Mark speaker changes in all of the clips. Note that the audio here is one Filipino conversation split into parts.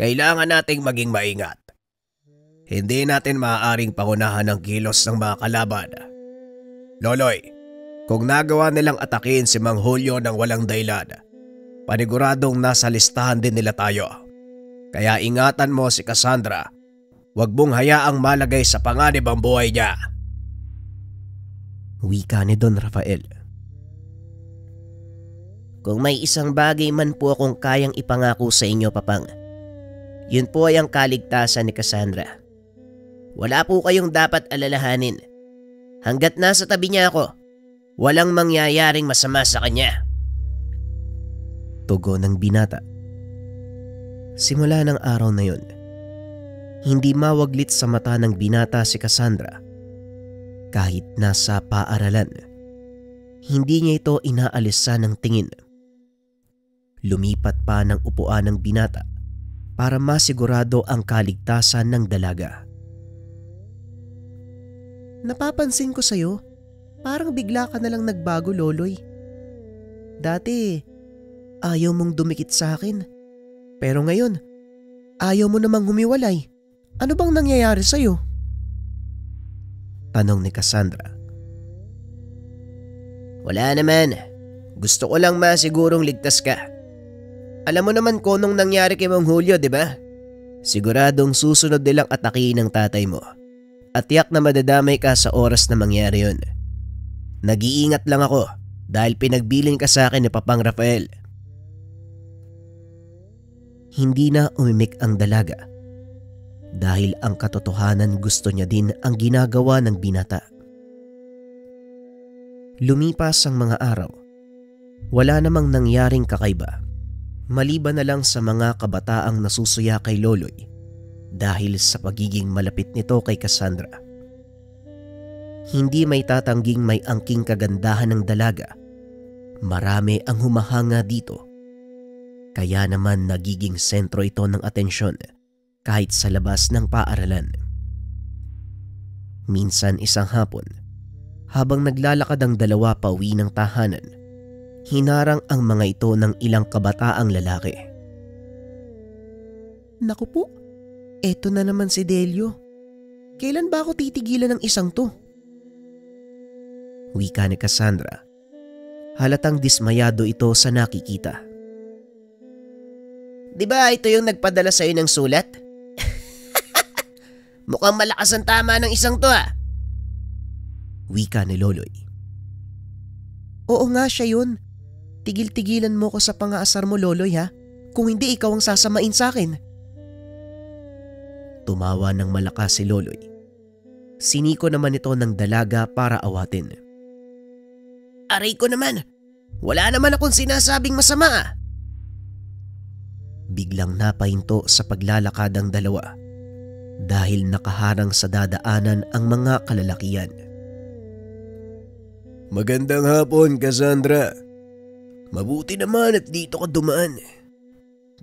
Speaker 1: Kailangan nating maging maingat. Hindi natin maaaring pangunahan ang kilos ng mga kalaban. Loloy, kung nagawa nilang atakin si Mang Julio ng walang dahilan, paniguradong nasa listahan din nila tayo. Kaya ingatan mo si Cassandra. Huwag mong hayaang malagay sa panganib ang buhay niya.
Speaker 2: Wika ni Don Rafael. Kung may isang bagay man po akong kayang ipangako sa inyo, Papang, yun po ay ang kaligtasan ni Cassandra. Wala po kayong dapat alalahanin. Hanggat nasa tabi niya ako, walang mangyayaring masama sa kanya. Tugon ng binata. Simula ng araw na yun, hindi mawaglit sa mata ng binata si Cassandra. Kahit nasa paaralan, hindi niya ito inaalisan ng tingin. Lumipat pa ng upuan ng binata para masigurado ang kaligtasan ng dalaga. Napapansin ko sa'yo, parang bigla ka na lang nagbago, Loloy. Dati, ayaw mong dumikit sa akin. Pero ngayon, ayaw mo namang humiwalay. Ano bang nangyayari sa'yo? Tanong ni Cassandra. Wala naman. Gusto ko lang masigurong ligtas ka. Alam mo naman kung anong nangyari kay Mang Julio, di ba? Siguradong susunod nilang atakihin ng tatay mo. At tiyak na madadamay ka sa oras na mangyari yun. Nag-iingat lang ako dahil pinagbilin ka sa akin ni Papang Rafael. Hindi na umimik ang dalaga dahil ang katotohanan gusto niya din ang ginagawa ng binata. Lumipas ang mga araw. Wala namang nangyaring kakaiba maliban na lang sa mga kabataang nasusuya kay Loloy dahil sa pagiging malapit nito kay Cassandra. Hindi may tatangging may angking kagandahan ng dalaga. Marami ang humahanga dito. Kaya naman nagiging sentro ito ng atensyon kahit sa labas ng paaralan. Minsan isang hapon, habang naglalakad ang dalawa pauwi ng tahanan, hinarang ang mga ito ng ilang kabataang lalaki. Naku po, eto na naman si Delio. Kailan ba ako titigilan ng isang to? Wika ni Cassandra. Halatang dismayado ito sa nakikita. Di ba ito yung nagpadala sa'yo ng sulat? Mukhang malakas ang tama ng isang to ah. Wika ni Loloy. Oo nga, siya yun. Tigil-tigilan mo ko sa pangaasar mo, Loloy ha. Kung hindi ikaw ang sasamain sa akin. Tumawa ng malakas si Loloy. Siniko naman ito ng dalaga para awatin. Aray ko naman. Wala naman akong sinasabing masama ah. Biglang napahinto sa paglalakad ang dalawa dahil nakaharang sa dadaanan ang mga kalalakian.
Speaker 1: Magandang hapon, Cassandra. Mabuti naman at dito ka dumaan.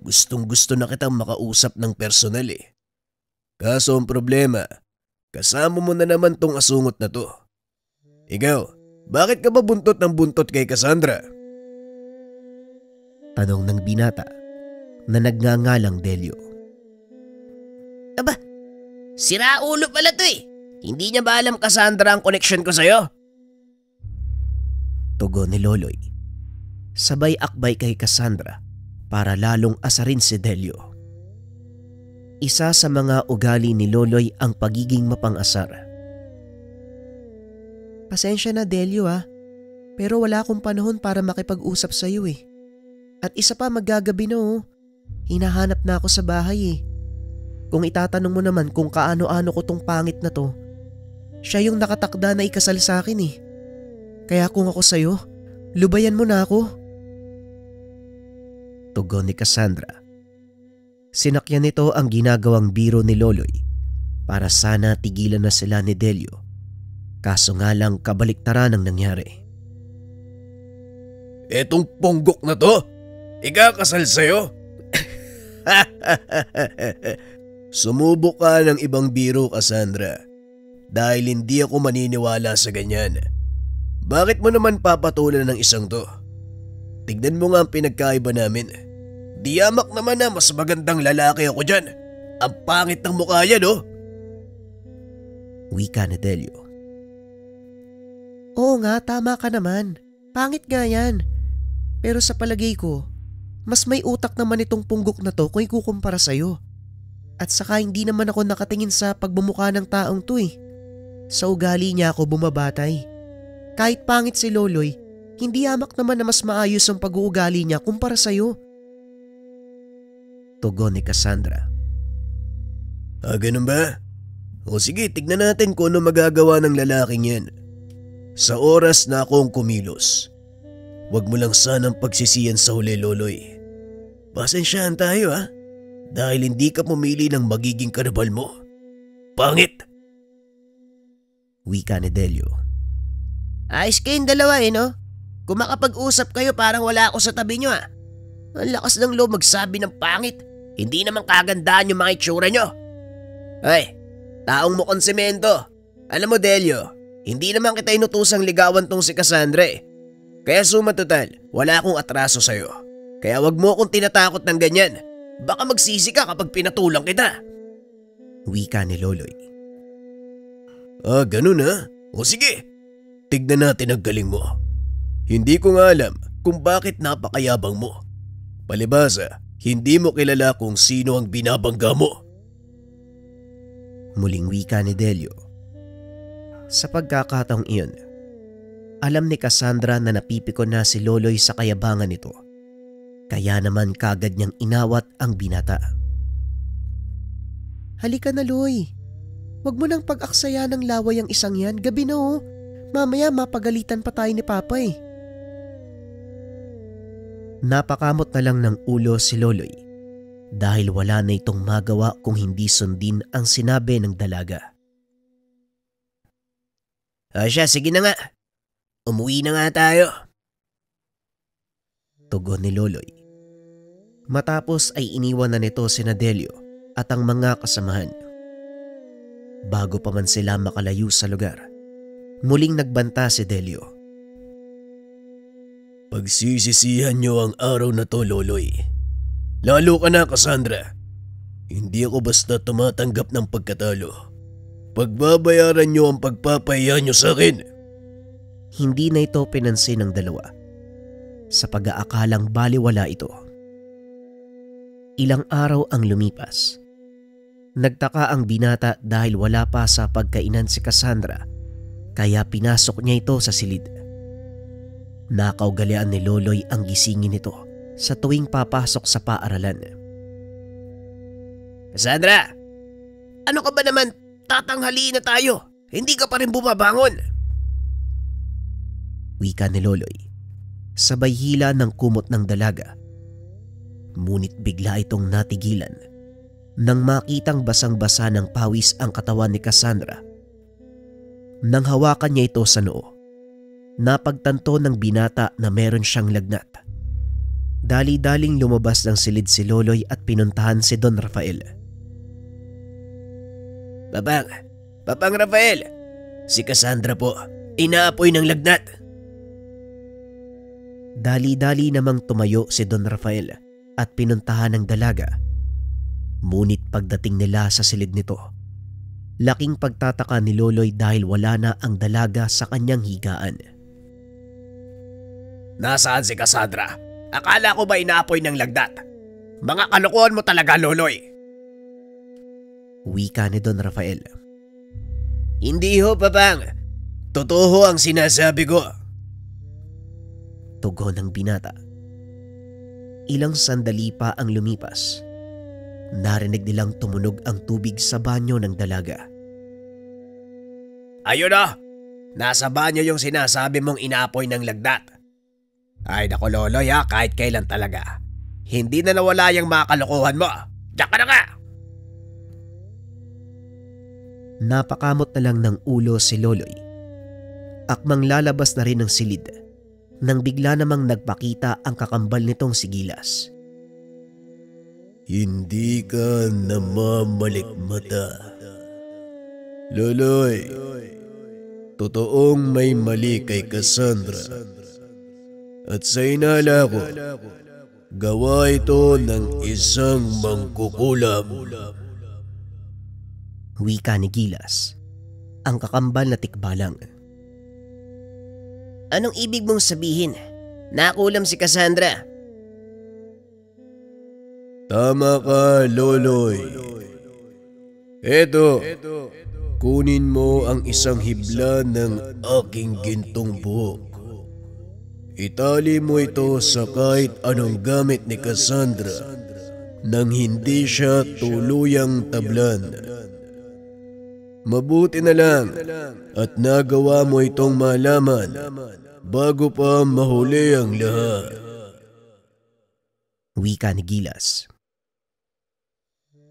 Speaker 1: Gustong-gusto na kitang makausap ng personal eh. Kaso ang problema, kasama mo na naman tong asungot na to. Ikaw, bakit ka ba buntot ng buntot kay Cassandra?
Speaker 2: Tanong ng binata na nagngangalang Delio. Aba, sira ulo pala to eh. Hindi niya ba alam, Cassandra, ang connection ko sa'yo? Tugon ni Loloy. Sabay akbay kay Cassandra para lalong asarin si Delio. Isa sa mga ugali ni Loloy ang pagiging mapang-asar. Pasensya na, Delio ha, pero wala akong panahon para makipag-usap sa iyo eh. At isa pa, maggagabi na oh. Hinahanap na ako sa bahay eh. Kung itatanong mo naman kung kaano-ano ko tong pangit na to, siya yung nakatakda na ikasal sa akin eh. Kaya kung ako sa'yo, lubayan mo na ako. Tugon ni Cassandra. Sinakyan nito ang ginagawang biro ni Loloy para sana tigilan na sila ni Delio. Kaso nga lang kabaliktaran ang nangyari.
Speaker 1: Etong ponggok na to, ikakasal sa'yo? Sumubok ka ng ibang biro, Cassandra. Dahil hindi ako maniniwala sa ganyan. Bakit mo naman papatulan ng isang to? Tignan mo nga ang pinagkaiba namin. Diyamak naman na mas magandang lalaki ako dyan. Ang pangit ng mukha yan, oh.
Speaker 2: Wika ni Delio. Oo nga, tama ka naman. Pangit nga yan. Pero sa palagay ko, mas may utak naman itong punggok na to kung ikukumpara sa'yo. At saka hindi naman ako nakatingin sa pagbumukha ng taong to eh. Sa ugali niya ako bumabatay. Kahit pangit si Loloy, hindi hamak naman na mas maayos ang pag-uugali niya kumpara sa'yo. Tugon ni Cassandra.
Speaker 1: Ganun ba? O sige, tignan natin kung ano magagawa ng lalaking yan. Sa oras na akong kumilos, wag mo lang sanang pagsisiyan sa huli, Loloy. Pasensyahan tayo ha, dahil hindi ka pumili ng magiging karabal mo. Pangit!
Speaker 2: Wika ni Delio. Ayos kayong dalawa no? Kung makapag-usap kayo parang wala ako sa tabi nyo Ang lakas ng loob magsabi ng pangit. Hindi naman kagandaan yung mga itsura nyo. Ay, taong mukhang semento. Alam mo Delio, hindi naman kita inutusang ligawan tong si Cassandra Kaya sumatotal, wala akong atraso sa'yo. Kaya wag mo akong tinatakot ng ganyan. Baka magsisi ka kapag pinatulang kita. Wika ni Loloy.
Speaker 1: Ganun ha? O sige, tignan natin ang galing mo. Hindi ko nga alam kung bakit napakayabang mo. Palibhasa, hindi mo kilala kung sino ang binabangga mo.
Speaker 2: Muling wika ni Delio. Sa pagkakataong iyon, alam ni Cassandra na napipikon na si Loloy sa kayabangan nito. Kaya naman kagad niyang inawat ang binata. Halika na Loy. Huwag mo nang pag-aksaya ng laway ang isang yan. Gabi na Mamaya mapagalitan pa tayo ni Papa Napakamot na lang ng ulo si Loloy dahil wala na itong magawa kung hindi sundin ang sinabi ng dalaga.
Speaker 1: Siya, sige na nga. Umuwi na nga tayo.
Speaker 2: Tugon ni Loloy. Matapos ay iniwan na nito sina Delio at ang mga kasamahan. Bago pa man sila makalayo sa lugar, muling nagbanta si Delio.
Speaker 1: Pagsisisihan niyo ang araw na to, Loloy. Lalo ka na, Cassandra. Hindi ako basta tumatanggap ng pagkatalo. Pagbabayaran niyo ang pagpapahiya niyo sa akin.
Speaker 2: Hindi na ito pinansin ng dalawa sa pag-aakalang baliwala ito. Ilang araw ang lumipas. Nagtaka ang binata dahil wala pa sa pagkainan si Cassandra kaya pinasok niya ito sa silid. Nakaugalian ni Loloy ang gisingin nito sa tuwing papasok sa paaralan.
Speaker 1: Cassandra! Ano ka ba naman? Tatanghaliin na tayo. Hindi ka pa rin bumabangon.
Speaker 2: Wika ni Loloy. Sabay hila ng kumot ng dalaga. Ngunit bigla itong natigilan nang makitang basang-basa ng pawis ang katawan ni Cassandra. Nang hawakan niya ito sa noo, napagtanto ng binata na meron siyang lagnat. Dali-daling lumabas ng silid si Loloy at pinuntahan si Don Rafael.
Speaker 1: Papang Rafael, si Cassandra po, inaapoy ng lagnat.
Speaker 2: Dali-dali namang tumayo si Don Rafael at pinuntahan ng dalaga. Ngunit pagdating nila sa silid nito, laking pagtataka ni Loloy dahil wala na ang dalaga sa kanyang higaan.
Speaker 1: Nasaan si Cassandra? Akala ko ba inaapoy ng lagnat? Mga kalokohan mo talaga, Loloy.
Speaker 2: Wika ni Don Rafael.
Speaker 1: Hindi ho, Papang. Totoo ho ang sinasabi ko.
Speaker 2: Tugon ng binata. Ilang sandali pa ang lumipas. Narinig nilang tumunog ang tubig sa banyo ng dalaga.
Speaker 1: Ayun na! Nasa banyo yung sinasabi mong inaapoy ng lagnat. Ay nako Loloy kahit kailan talaga. Hindi na nawala yung mga kalokohan mo. Diyan ka na nga!
Speaker 2: Napakamot na lang ng ulo si Loloy. Akmang lalabas na rin ng silid nang bigla namang nagpakita ang kakambal nitong si Gilas.
Speaker 1: Hindi ka namamalikmata. Loloy, totoong may mali kay Cassandra. At sa inala ko, Gawa ito ng isang mangkukulam.
Speaker 2: Wika ni Gilas, ang kakambal na tikbalang.
Speaker 3: Anong ibig mong sabihin? Nakulam si Cassandra.
Speaker 1: Tama ka, Loloy. Eto, kunin mo ang isang hibla ng aking gintong buhok. Itali mo ito sa kahit anong gamit ni Cassandra nang hindi siya tuluyang tablan. Mabuti na lang at nagawa mo itong malaman bago pa mahuli ang lahat.
Speaker 2: Wika ni Gilas.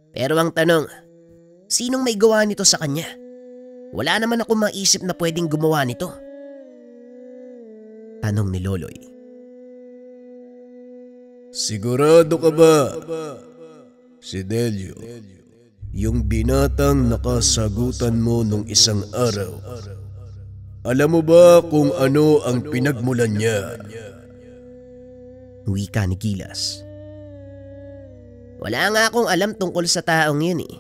Speaker 3: Pero ang tanong, sinong may gawa nito sa kanya? Wala naman ako maisip na pwedeng gumawa nito.
Speaker 2: Tanong ni Loloy.
Speaker 1: Sigurado ka ba, si Delio, yung binatang nakasagutan mo nung isang araw? Alam mo ba kung ano ang pinagmulan niya?
Speaker 2: Wika ni Gilas.
Speaker 3: Wala nga akong alam tungkol sa taong yun eh.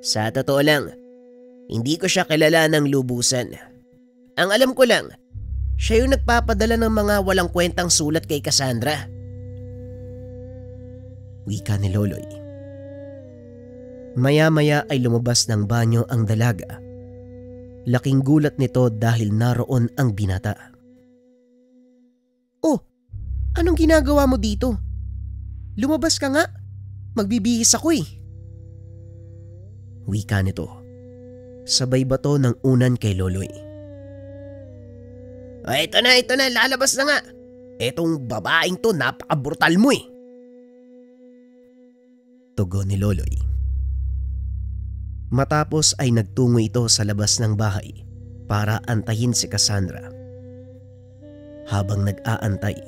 Speaker 3: Sa totoo lang, hindi ko siya kilala ng lubusan. Ang alam ko lang, siya yung nagpapadala ng mga walang kwentang sulat kay Cassandra.
Speaker 2: Wika ni Loloy. Maya-maya ay lumabas ng banyo ang dalaga. Laking gulat nito dahil naroon ang binata.
Speaker 3: Oh, anong ginagawa mo dito? Lumabas ka nga. Magbibihis ako eh.
Speaker 2: Wika nito. Sabay bato ng unan kay Loloy.
Speaker 3: Ay, ito na, lalabas na nga. Etong babaeng to, napaka-brutal mo eh.
Speaker 2: Tugon ni Loloy. Matapos ay nagtungo ito sa labas ng bahay para antayin si Cassandra. Habang nag-aantay,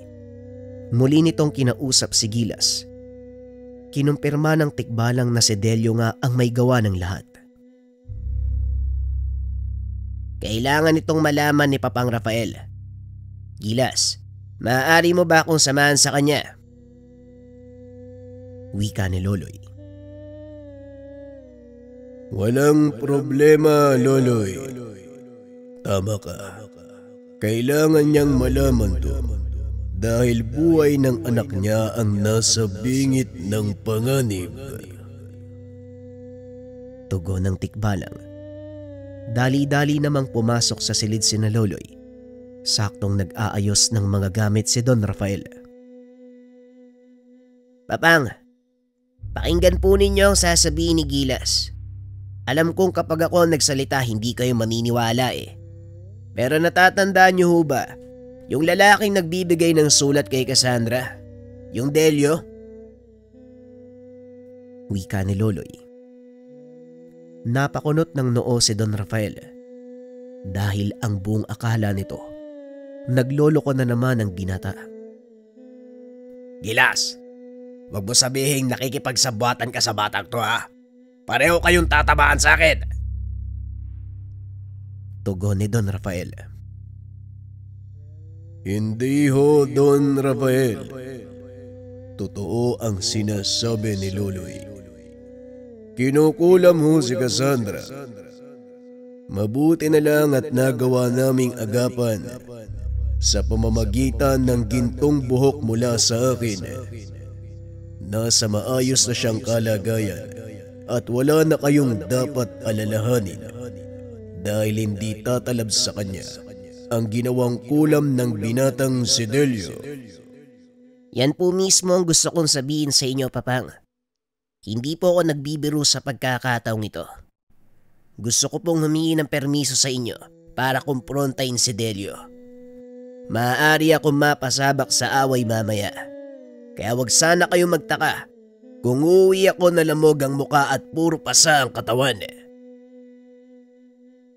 Speaker 2: muli nitong kinausap si Gilas. Kinumpirma ng tikbalang na si Delio nga ang may gawa ng lahat.
Speaker 3: Kailangan itong malaman ni Papang Rafael. Gilas, maaari mo ba akong samahan sa kanya?
Speaker 2: Wika ni Loloy.
Speaker 1: Walang problema, Loloy. Tama ka. Kailangan niyang malaman to dahil buhay ng anak niya ang nasa bingit ng panganib.
Speaker 2: Tugon ng tikbalang. Dali-dali namang pumasok sa silid sina Loloy. Saktong nag-aayos ng mga gamit si Don Rafael.
Speaker 3: Papang, pakinggan po ninyo ang sasabihin ni Gilas. Alam kong kapag ako nagsalita hindi kayo maniniwala eh. Pero natatandaan niyo ho ba, yung lalaking nagbibigay ng sulat kay Cassandra? Yung Delio?
Speaker 2: Wika ni Loloy. Napakunot ng noo si Don Rafael dahil ang buong akala nito, nagloloko na naman ang binata.
Speaker 1: Gilas, wag mo sabihing nakikipagsabuatan ka sa batang to ha. Pareho kayong tatabaan sa akin.
Speaker 2: Tugon ni Don Rafael.
Speaker 1: Hindi ho, Don Rafael. Totoo ang sinasabi ni Loloy. Kinukulam ho si Cassandra. Mabuti na lang at nagawa naming agapan sa pamamagitan ng gintong buhok mula sa akin. Nasa maayos na siyang kalagayan at wala na kayong dapat alalahanin dahil hindi tatalab sa kanya ang ginawang kulam ng binatang si Delio.
Speaker 3: Yan po mismo ang gusto kong sabihin sa inyo, Papang. Hindi po ako nagbibiro sa pagkakataong ito. Gusto ko pong humingi ng permiso sa inyo para kumprontahin si Delio. Maaari akong mapasabak sa away mamaya. Kaya wag sana kayong magtaka kung uuwi ako na lamog ang muka at puro pasa ang katawan.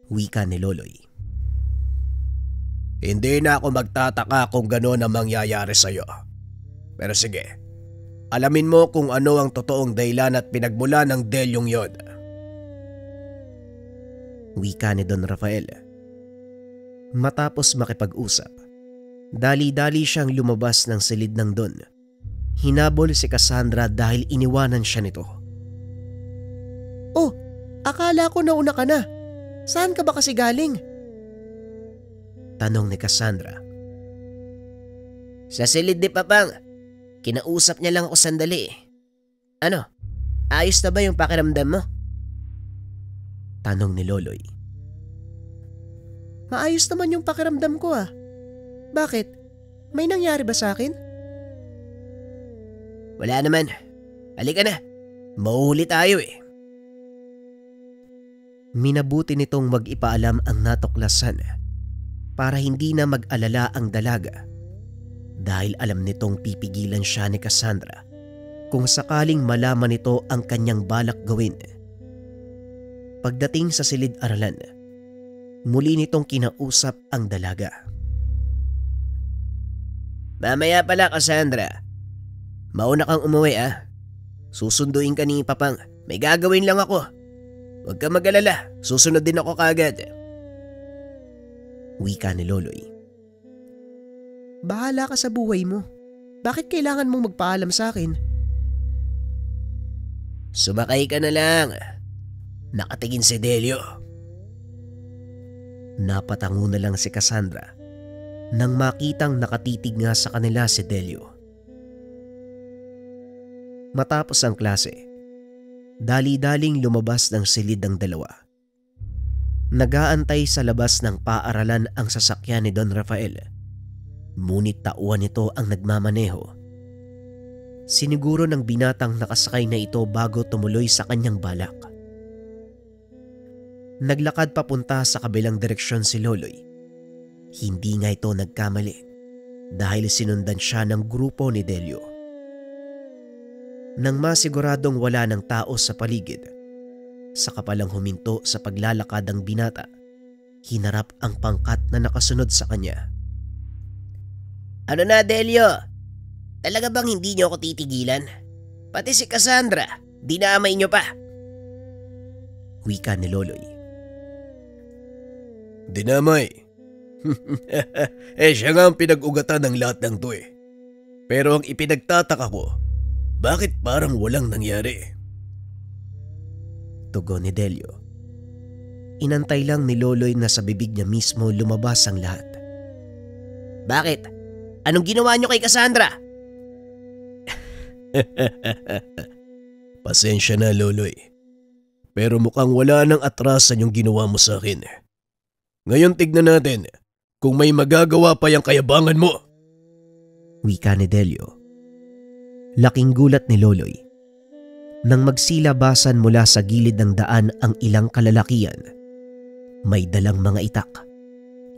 Speaker 2: Wika ni Loloy.
Speaker 1: Hindi na ako magtataka kung gano'n ang mangyayari sa'yo. Pero sige, alamin mo kung ano ang totoong dahilan at pinagmula ng Delyong yon.
Speaker 2: Wika ni Don Rafael. Matapos makipag-usap, dali-dali siyang lumabas ng silid ng Don Hinabol si Cassandra dahil iniwanan siya nito. Oh, akala ko nauna ka na. Saan ka ba kasi galing? Tanong ni Cassandra.
Speaker 3: Sa silid ni Papang. Kinausap niya lang ako sandali. Ano? Ayos na ba yung pakiramdam mo?
Speaker 2: Tanong ni Loloy. Maayos naman yung pakiramdam ko ah. Bakit? May nangyari ba sa akin?
Speaker 3: Wala naman. Halika na. Mauhuli tayo eh.
Speaker 2: Minabuti nitong mag-ipaalam ang natuklasan para hindi na mag-alala ang dalaga dahil alam nitong pipigilan siya ni Cassandra kung sakaling malaman nito ang kanyang balak gawin. Pagdating sa silid-aralan, muli nitong kinausap ang dalaga.
Speaker 3: Mamaya pala, Cassandra. Mauna kang umuwi ah. Susunduin ka ni Papang. May gagawin lang ako. Huwag ka mag-alala. Susunod din ako kaagad.
Speaker 2: Wika ni Loloy. Bahala ka sa buhay mo. Bakit kailangan mong magpaalam sa akin?
Speaker 3: Sumakay ka na lang. Nakatingin si Delio.
Speaker 2: Napatango na lang si Cassandra nang makitang nakatitig nga sa kanila si Delio. Matapos ang klase, dali-daling lumabas ng silid ang dalawa. Nag-aantay sa labas ng paaralan ang sasakyan ni Don Rafael. Ngunit tauhan nito ang nagmamaneho. Siniguro ng binatang nakasakay na ito bago tumuloy sa kanyang balak. Naglakad papunta sa kabilang direksyon si Loloy. Hindi nga ito nagkamali dahil sinundan siya ng grupo ni Delio. Nang masiguradong wala ng tao sa paligid, saka palang huminto sa paglalakad ang binata, hinarap ang pangkat na nakasunod sa kanya.
Speaker 3: Ano na, Delio? Talaga bang hindi niyo ako titigilan? Pati si Cassandra, dinamay niyo pa.
Speaker 2: Wika ni Loloy.
Speaker 1: Dinamay? Siya nga ang pinag-ugatan ng lahat ng to eh. Pero ang ipinagtataka ko, bakit parang walang nangyari?
Speaker 2: Tugon ni Delio. Inantay lang ni Loloy na sa bibig niya mismo lumabas ang lahat.
Speaker 3: Bakit? Anong ginawa niyo kay Cassandra?
Speaker 1: Pasensya na, Loloy. Pero mukhang wala nang atrasan yung ginawa mo sa akin. Ngayon tignan natin kung may magagawa pa yung kayabangan mo.
Speaker 2: Wika ni Delio. Laking gulat ni Loloy nang magsilabasan mula sa gilid ng daan ang ilang kalalakian. May dalang mga itak.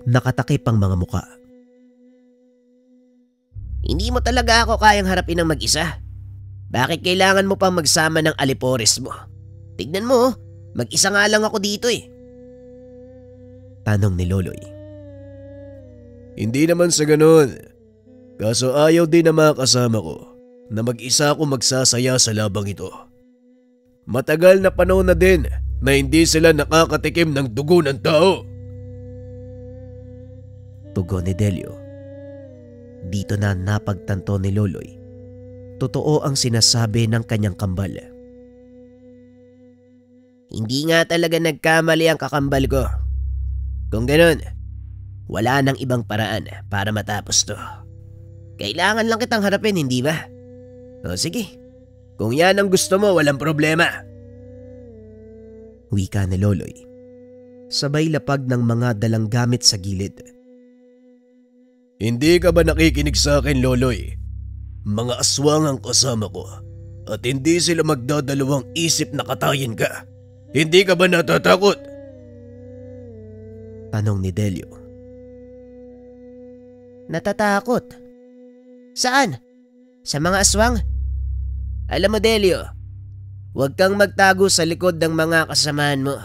Speaker 2: Nakatakip ang mga muka.
Speaker 3: Hindi mo talaga ako kayang harapin ng mag-isa. Bakit kailangan mo pang magsama ng alipores mo? Tignan mo, mag-isa nga lang ako dito eh.
Speaker 2: Tanong ni Loloy.
Speaker 1: Hindi naman sa ganun. Kaso ayaw din na mga kasama ko na mag-isa ako magsasaya sa labang ito. Matagal na panahon na din na hindi sila nakakatikim ng dugo ng tao.
Speaker 2: Tugon ni Delio. Dito na napagtanto ni Loloy. Totoo ang sinasabi ng kanyang kambal.
Speaker 3: Hindi nga talaga nagkamali ang kakambal ko. Kung ganun, wala nang ibang paraan para matapos to. Kailangan lang kitang harapin, hindi ba? O sige, kung yan ang gusto mo, walang problema.
Speaker 2: Wika ni Loloy. Sabay lapag ng mga dalang gamit sa gilid.
Speaker 1: Hindi ka ba nakikinig sa akin, Loloy? Mga aswang ang kasama ko at hindi sila magdadalawang isip na katayin ka. Hindi ka ba natatakot?
Speaker 2: Tanong ni Delio.
Speaker 3: Natatakot? Saan? Sa mga aswang? Alam mo, Delio, huwag kang magtago sa likod ng mga kasamahan mo.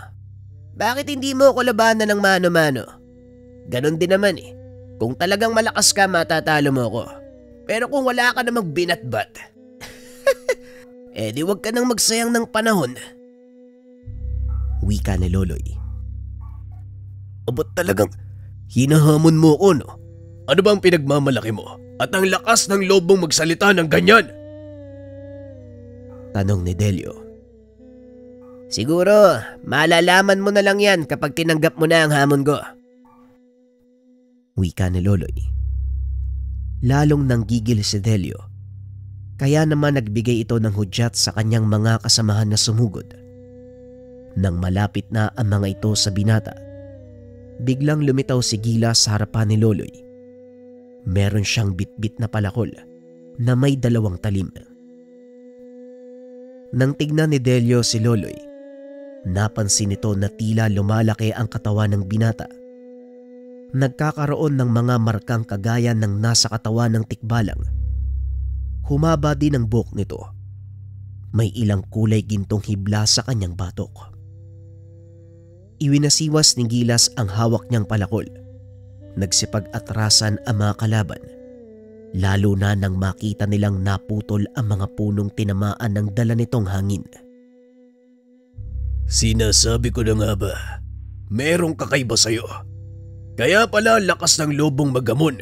Speaker 3: Bakit hindi mo ko labanan ng mano-mano? Ganon din naman eh. Kung talagang malakas ka, matatalo mo ko. Pero kung wala ka namang binatbat, di huwag ka nang magsayang ng panahon.
Speaker 2: Wika ni Loloy.
Speaker 1: Ba't talagang hinahamon mo ko, no? Ano bang pinagmamalaki mo? At ang lakas ng loob mong magsalita ng ganyan? Tanong ni Delio.
Speaker 3: Siguro, malalaman mo na lang yan kapag tinanggap mo na ang hamon ko.
Speaker 2: Wika ni Loloy. Lalong nanggigil si Delio. Kaya naman nagbigay ito ng hudyat sa kanyang mga kasamahan na sumugod. Nang malapit na ang mga ito sa binata, biglang lumitaw si Gilas sa harapan ni Loloy. Meron siyang bitbit na palakol na may 2 talim. Nang tignan ni Delio si Loloy, napansin nito na tila lumalaki ang katawan ng binata. Nagkakaroon ng mga markang kagaya ng nasa katawan ng tikbalang. Humaba din ang buhok nito. May ilang kulay gintong hibla sa kanyang batok. Iwinasiwas ni Gilas ang hawak niyang palakol. Nagsipag-atrasan ang mga kalaban, lalo na nang makita nilang naputol ang mga punong tinamaan ng dala nitong hangin.
Speaker 1: Sinasabi ko na nga ba, merong kakaiba sa'yo. Kaya pala lakas ng lobong magamon.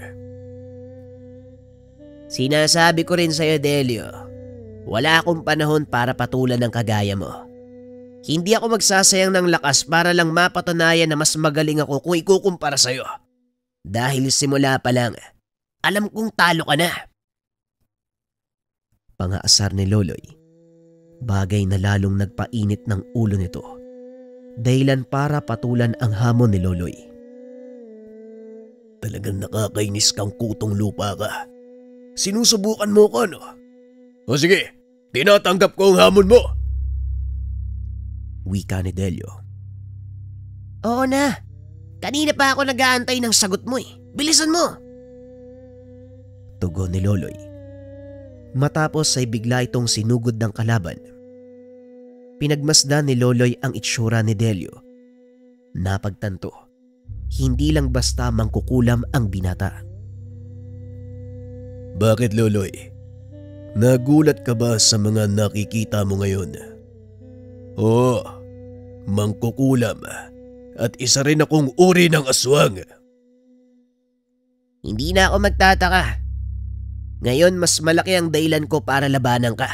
Speaker 3: Sinasabi ko rin sa'yo, Delio, wala akong panahon para patulan ng kagaya mo. Hindi ako magsasayang ng lakas para lang mapatunayan na mas magaling ako kung ikukumpara sa'yo. Dahil simula pa lang, alam kong talo ka na.
Speaker 2: Pangaasar ni Loloy. Bagay na lalong nagpainit ng ulo nito. Dahilan para patulan ang hamon ni Loloy.
Speaker 1: Talagang nakakainis kang kutong lupa ka. Sinusubukan mo ko, no? O sige, tinatanggap ko ang hamon mo.
Speaker 2: Wika ni Delio.
Speaker 3: Oo na. Kanina pa ako nag-aantay ng sagot mo eh. Bilisan mo.
Speaker 2: Tugon ni Loloy. Matapos ay bigla itong sinugod ng kalaban. Pinagmasdan ni Loloy ang itsura ni Delio. Napagtanto, hindi lang basta mangkukulam ang binata.
Speaker 1: Bakit, Loloy? Nagulat ka ba sa mga nakikita mo ngayon? Oo, mangkukulam at isa rin akong uri ng aswang.
Speaker 3: Hindi na ako magtataka. Ngayon mas malaki ang dahilan ko para labanan ka.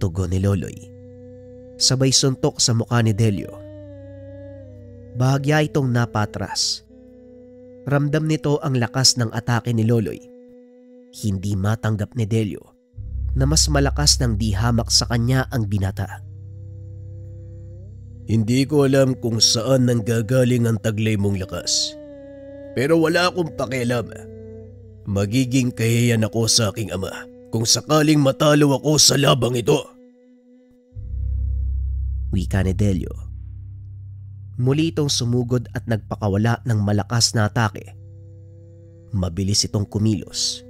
Speaker 2: Tugon ni Loloy. Sabay suntok sa mukha ni Delio. Bahagya itong napatras. Ramdam nito ang lakas ng atake ni Loloy. Hindi matanggap ni Delio na mas malakas ng di hamak sa kanya ang binata.
Speaker 1: Hindi ko alam kung saan nanggagaling ang taglay mong lakas. Pero wala akong pakialam. Magiging kahiyan ako sa aking ama kung sakaling matalo ako sa labang ito.
Speaker 2: Wika ni Delio. Muli itong sumugod at nagpakawala ng malakas na atake. Mabilis itong kumilos.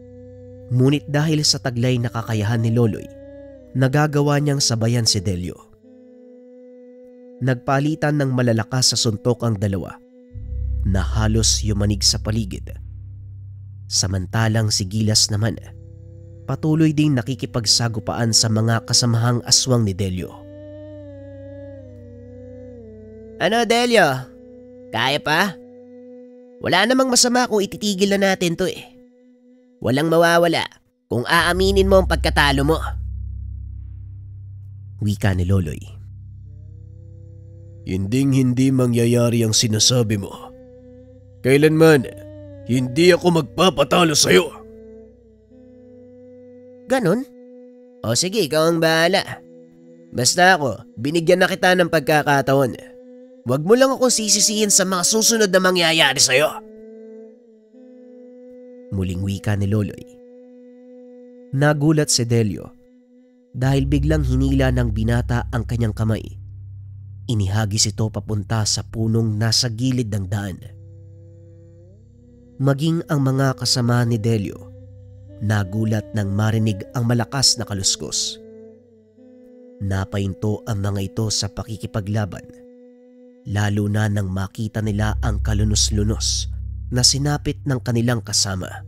Speaker 2: Ngunit dahil sa taglay na kakayahan ni Loloy, nagagawa niyang sabayan si Delio. Nagpalitan ng malalakas sa suntok ang dalawa na halos yumanig sa paligid. Samantalang si Gilas naman, patuloy ding nakikipagsagupaan sa mga kasamahang aswang ni Delio.
Speaker 3: Ano, Delio? Kaya pa? Wala namang masama kung ititigil na natin to eh. Walang mawawala kung aaminin mo ang pagkatalo mo.
Speaker 2: Wika ni Loloy.
Speaker 1: Hinding-hindi mangyayari ang sinasabi mo. Kailanman, hindi ako magpapatalo sa'yo.
Speaker 3: Ganon? O sige, ikaw ang bahala. Basta ako, binigyan na kita ng pagkakataon. Huwag mo lang akong sisisihin sa mga susunod na mangyayari sa'yo.
Speaker 2: Muling wika ni Loloy. Nagulat si Delio dahil biglang hinila ng binata ang kanyang kamay. Inihagis ito papunta sa punong nasa gilid ng daan. Maging ang mga kasama ni Delio nagulat nang marinig ang malakas na kaluskos. Napahinto ang mga ito sa pakikipaglaban, lalo na nang makita nila ang kalunos-lunos na sinapit ng kanilang kasama.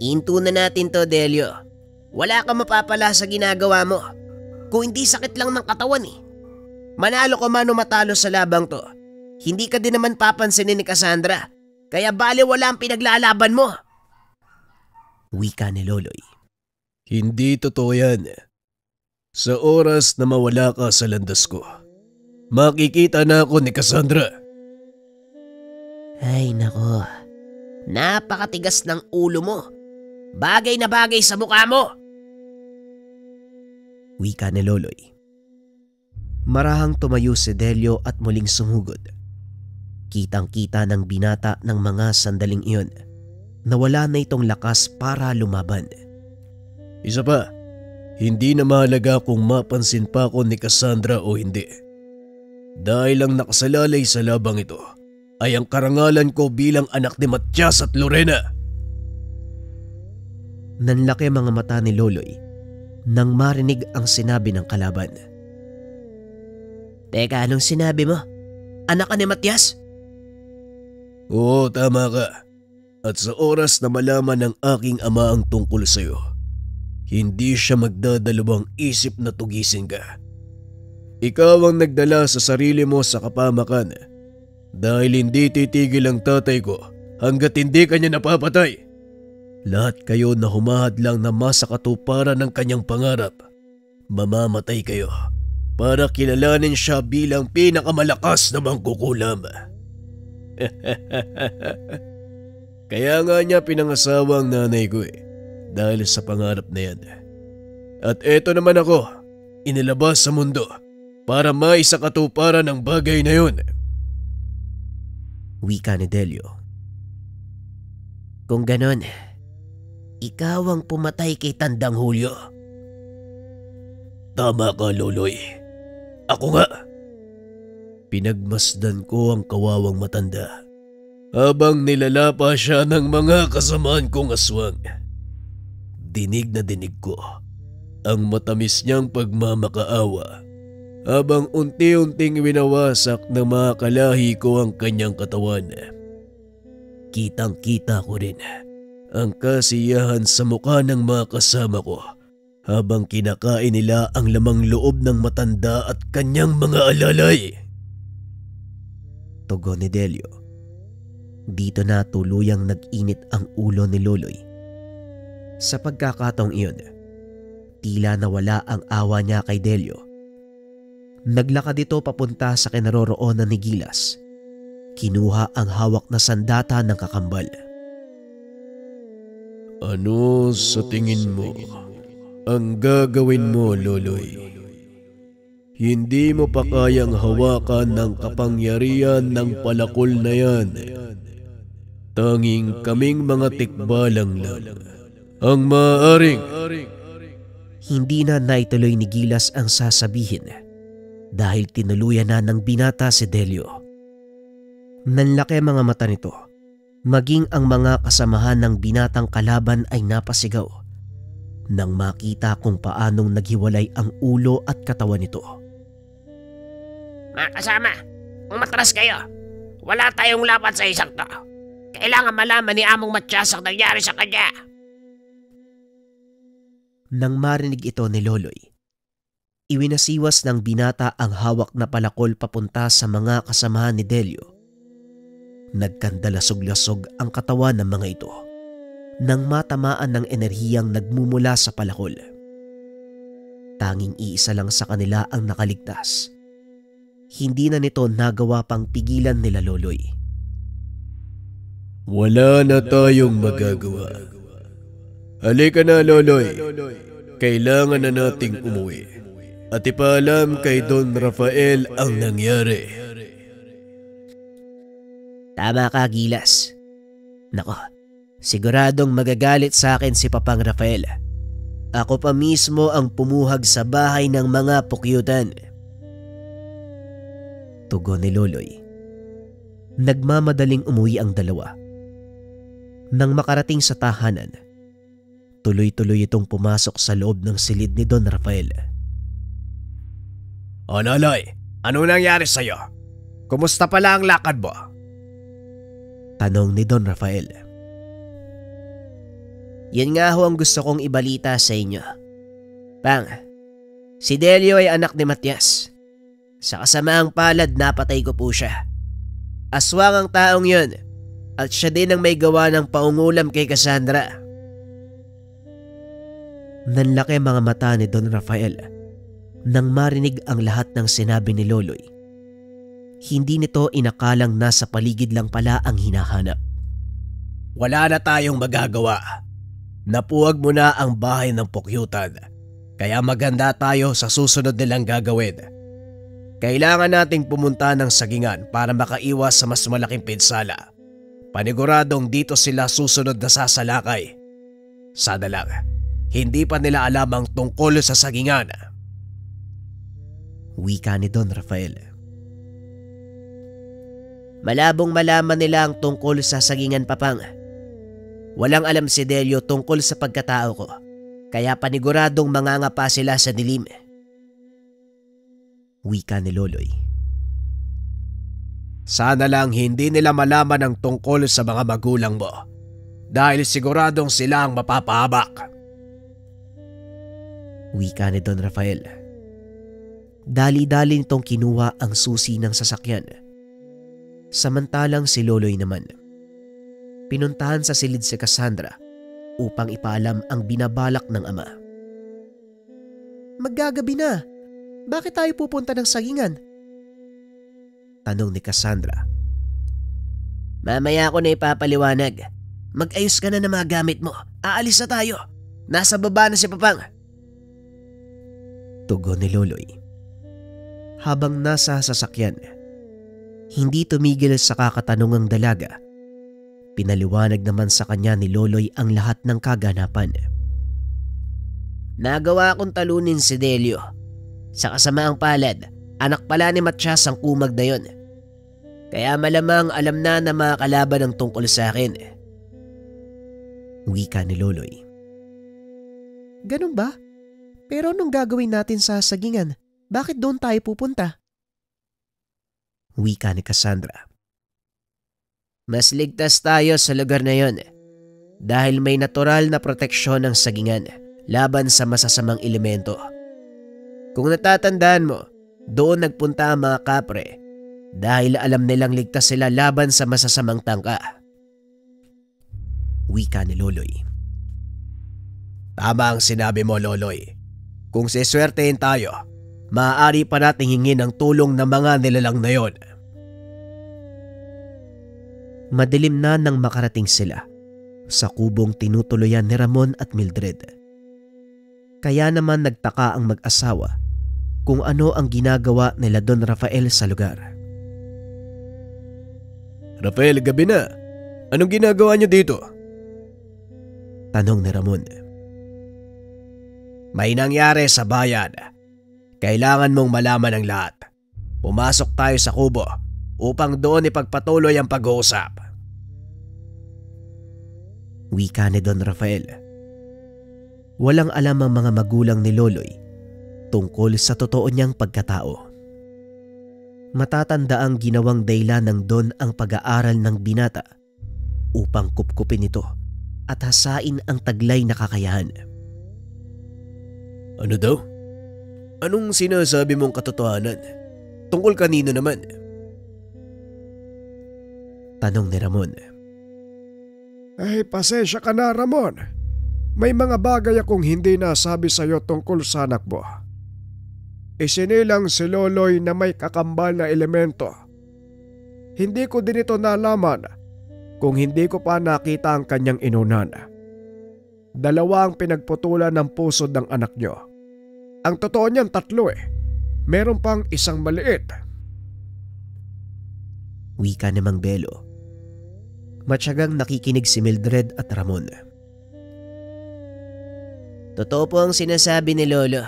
Speaker 3: Into na natin to, Delio. Wala kang mapapala sa ginagawa mo. Kung hindi sakit lang ng katawan eh. Manalo ka man o matalo sa labang to, hindi ka din naman papansinin ni Cassandra. Kaya bale wala ang pinaglalaban mo.
Speaker 2: Wika ni Loloy.
Speaker 1: Hindi totoo yan. Sa oras na mawala ka sa landas ko, makikita na ako ni Cassandra.
Speaker 3: Ay nako, napakatigas ng ulo mo. Bagay na bagay sa mukha mo.
Speaker 2: Wika ni Loloy. Marahang tumayo si Delio at muling sumugod. Kitang-kita ng binata ng mga sandaling iyon na wala na itong lakas para lumaban.
Speaker 1: Isa pa, hindi na mahalaga kung mapansin pa ako ni Cassandra o hindi. Dahil ang nakasalalay sa labang ito ay ang karangalan ko bilang anak ni Matias at Lorena.
Speaker 2: Nanlaki mga mata ni Loloy nang marinig ang sinabi ng kalaban.
Speaker 3: Teka, anong sinabi mo? Anak ka ni Matias?
Speaker 1: Oo, tama ka. At sa oras na malaman ng aking ama ang tungkol sa iyo, hindi siya magdadalawang isip na tugisin ka. Ikaw ang nagdala sa sarili mo sa kapamakan dahil hindi titigil ang tatay ko hanggat hindi kanya napapatay. Lahat kayo na humahad lang na masakatuparan ng kanyang pangarap, mamamatay kayo para kilalanin siya bilang pinakamalakas na mangkukulam. Kaya nga niya pinangasawa ang nanay ko dahil sa pangarap na yan. At eto naman ako, inilabas sa mundo para maisakatuparan ang bagay na yun.
Speaker 2: Wika ni Delio.
Speaker 3: Kung ganon, ikaw ang pumatay kay Tandang Julio.
Speaker 1: Tama ka, Loloy. Ako nga. Pinagmasdan ko ang kawawang matanda habang nilalapa siya ng mga kasamaan kong aswang. Dinig na dinig ko ang matamis niyang pagmamakaawa habang unti-unting winawasak ng mga kalahi ko ang kanyang katawan. Kitang-kita ko rin ang kasiyahan sa mukha ng mga kasama ko habang kinakain nila ang lamang loob ng matanda at kanyang mga alalay.
Speaker 2: Tugon ni Delio. Dito na tuluyang nag-init ang ulo ni Loloy. Sa pagkakataong iyon, tila nawala ang awa niya kay Delio. Naglakad ito papunta sa kinaroroonan ni Gilas. Kinuha ang hawak na sandata ng kakambal.
Speaker 1: Ano sa tingin mo ang gagawin mo, Loloy? Hindi mo pa kayang hawakan ng kapangyarihan ng palakol na yan. Tanging kaming mga tikbalang lang ang maaaring.
Speaker 2: Hindi na naituloy ni Gilas ang sasabihin dahil tinuluyan na ng binata si Delio. Nanlaki mga mata nito, maging ang mga kasamahan ng binatang kalaban ay napasigaw nang makita kung paanong naghiwalay ang ulo at katawan nito.
Speaker 3: Mga kasama, umatras kayo. Wala tayong laban sa isang to. Kailangan malaman ni Among Matias ang nangyari sa kanya.
Speaker 2: Nang marinig ito ni Loloy, iwinasiwas ng binata ang hawak na palakol papunta sa mga kasamahan ni Delio. Nagkandalasog-lasog ang katawan ng mga ito nang matamaan ng enerhiyang nagmumula sa palakol. Tanging iisa lang sa kanila ang nakaligtas. Hindi na nito nagawa pang pigilan nila Loloy.
Speaker 1: Wala na tayong magagawa. Halika na, Loloy. Kailangan na nating umuwi at ipaalam kay Don Rafael ang nangyari.
Speaker 3: Tama ka, Gilas. Nako, siguradong magagalit sa akin si Papang Rafael. Ako pa mismo ang pumuhag sa bahay ng mga pukyutan.
Speaker 2: Tugon ni Loloy. Nagmamadaling umuwi ang dalawa. Nang makarating sa tahanan, tuloy-tuloy itong pumasok sa loob ng silid ni Don Rafael.
Speaker 1: O Loloy, ano nangyari sa'yo? Kumusta pala ang lakad mo?
Speaker 2: Tanong ni Don Rafael.
Speaker 3: Yan nga ho ang gusto kong ibalita sa inyo. Pang, si Delio ay anak ni Matias. Sa kasamaang palad napatay ko po siya. Aswang ang taong yun at siya din ang may gawa ng paungulam kay Cassandra.
Speaker 2: Nanlaki mga mata ni Don Rafael nang marinig ang lahat ng sinabi ni Loloy. Hindi nito inakalang nasa paligid lang pala ang hinahanap.
Speaker 1: Wala na tayong magagawa. Napuwag mo na ang bahay ng pukyutan, kaya maganda tayo sa susunod nilang gagawin. Kailangan nating pumunta ng sagingan para makaiwas sa mas malaking pinsala. Paniguradong dito sila susunod na sasalakay. Sana lang, hindi pa nila alam ang tungkol sa sagingan.
Speaker 2: Wika ni Don Rafael.
Speaker 3: Malabong malaman nila ang tungkol sa sagingan, Papang. Walang alam si Delio tungkol sa pagkatao ko, kaya paniguradong mangangapa sila sa dilim.
Speaker 2: Wika ni Loloy.
Speaker 1: Sana lang hindi nila malaman ang tungkol sa mga magulang mo, dahil siguradong sila ang mapapahabak.
Speaker 2: Wika ni Don Rafael. Dali-dali nitong kinuha ang susi ng sasakyan. Samantalang si Loloy naman, pinuntahan sa silid si Cassandra upang ipaalam ang binabalak ng ama. Maggagabi na. Bakit tayo pupunta ng sagingan? Tanong ni Cassandra.
Speaker 3: Mamaya ako na ipapaliwanag. Mag-ayos ka na ng mga gamit mo. Aalis na tayo. Nasa baba na si Papang.
Speaker 2: Tugon ni Loloy. Habang nasa sasakyan, hindi tumigil sa kakatanungang dalaga. Pinaliwanag naman sa kanya ni Loloy ang lahat ng kaganapan.
Speaker 3: Nagawa kong talunin si Delio. Sa kasamaang palad, anak pala ni Matias ang kumag na yun. Kaya malamang alam na mga kalaban ang tungkol sa akin.
Speaker 2: Wika ni Loloy. Ganun ba? Pero anong gagawin natin sa sagingan? Bakit doon tayo pupunta? Wika ni Cassandra.
Speaker 3: Mas ligtas tayo sa lugar na yon dahil may natural na proteksyon ng sagingan laban sa masasamang elemento. Kung natatandaan mo, doon nagpunta ang mga kapre dahil alam nilang ligtas sila laban sa masasamang tangka.
Speaker 2: Wika ni Loloy.
Speaker 1: Tama ang sinabi mo, Loloy. Kung siswertein tayo, maaari pa nating hingin ang tulong ng mga nilalang na yon.
Speaker 2: Madilim na nang makarating sila sa kubong tinutuluyan ni Ramon at Mildred. Kaya naman nagtaka ang mag-asawa kung ano ang ginagawa nila Don Rafael sa lugar.
Speaker 1: Rafael, gabi na. Anong ginagawa niyo dito?
Speaker 2: Tanong ni Ramon.
Speaker 1: May nangyari sa bayan. Kailangan mong malaman ang lahat. Pumasok tayo sa kubo upang doon ipagpatuloy ang pag-uusap.
Speaker 2: Wika ni Don Rafael. Walang alam ang mga magulang ni Loloy tungkol sa totoo niyang pagkatao. Matatanda ang ginawang daylan ng Don ang pag-aaral ng binata upang kupkupin ito at hasain ang taglay na kakayahan.
Speaker 1: Ano daw? Anong sinasabi mong katotohanan? Tungkol kanino naman?
Speaker 2: Tanong ni Ramon.
Speaker 4: Ay, pasensya ka na, Ramon. May mga bagay akong hindi nasabi sa iyo tungkol sa anak mo. Isinilang si Loloy na may kakambal na elemento. Hindi ko din ito nalaman kung hindi ko pa nakita ang kanyang inunan. Dalawa ang pinagputulan ng pusod ng anak niyo. Ang totoo niyan 3 Meron pang isang maliit.
Speaker 2: Wika ni Mang Belo. Matyagang nakikinig si Mildred at Ramon.
Speaker 3: Totoo po ang sinasabi ni Lolo.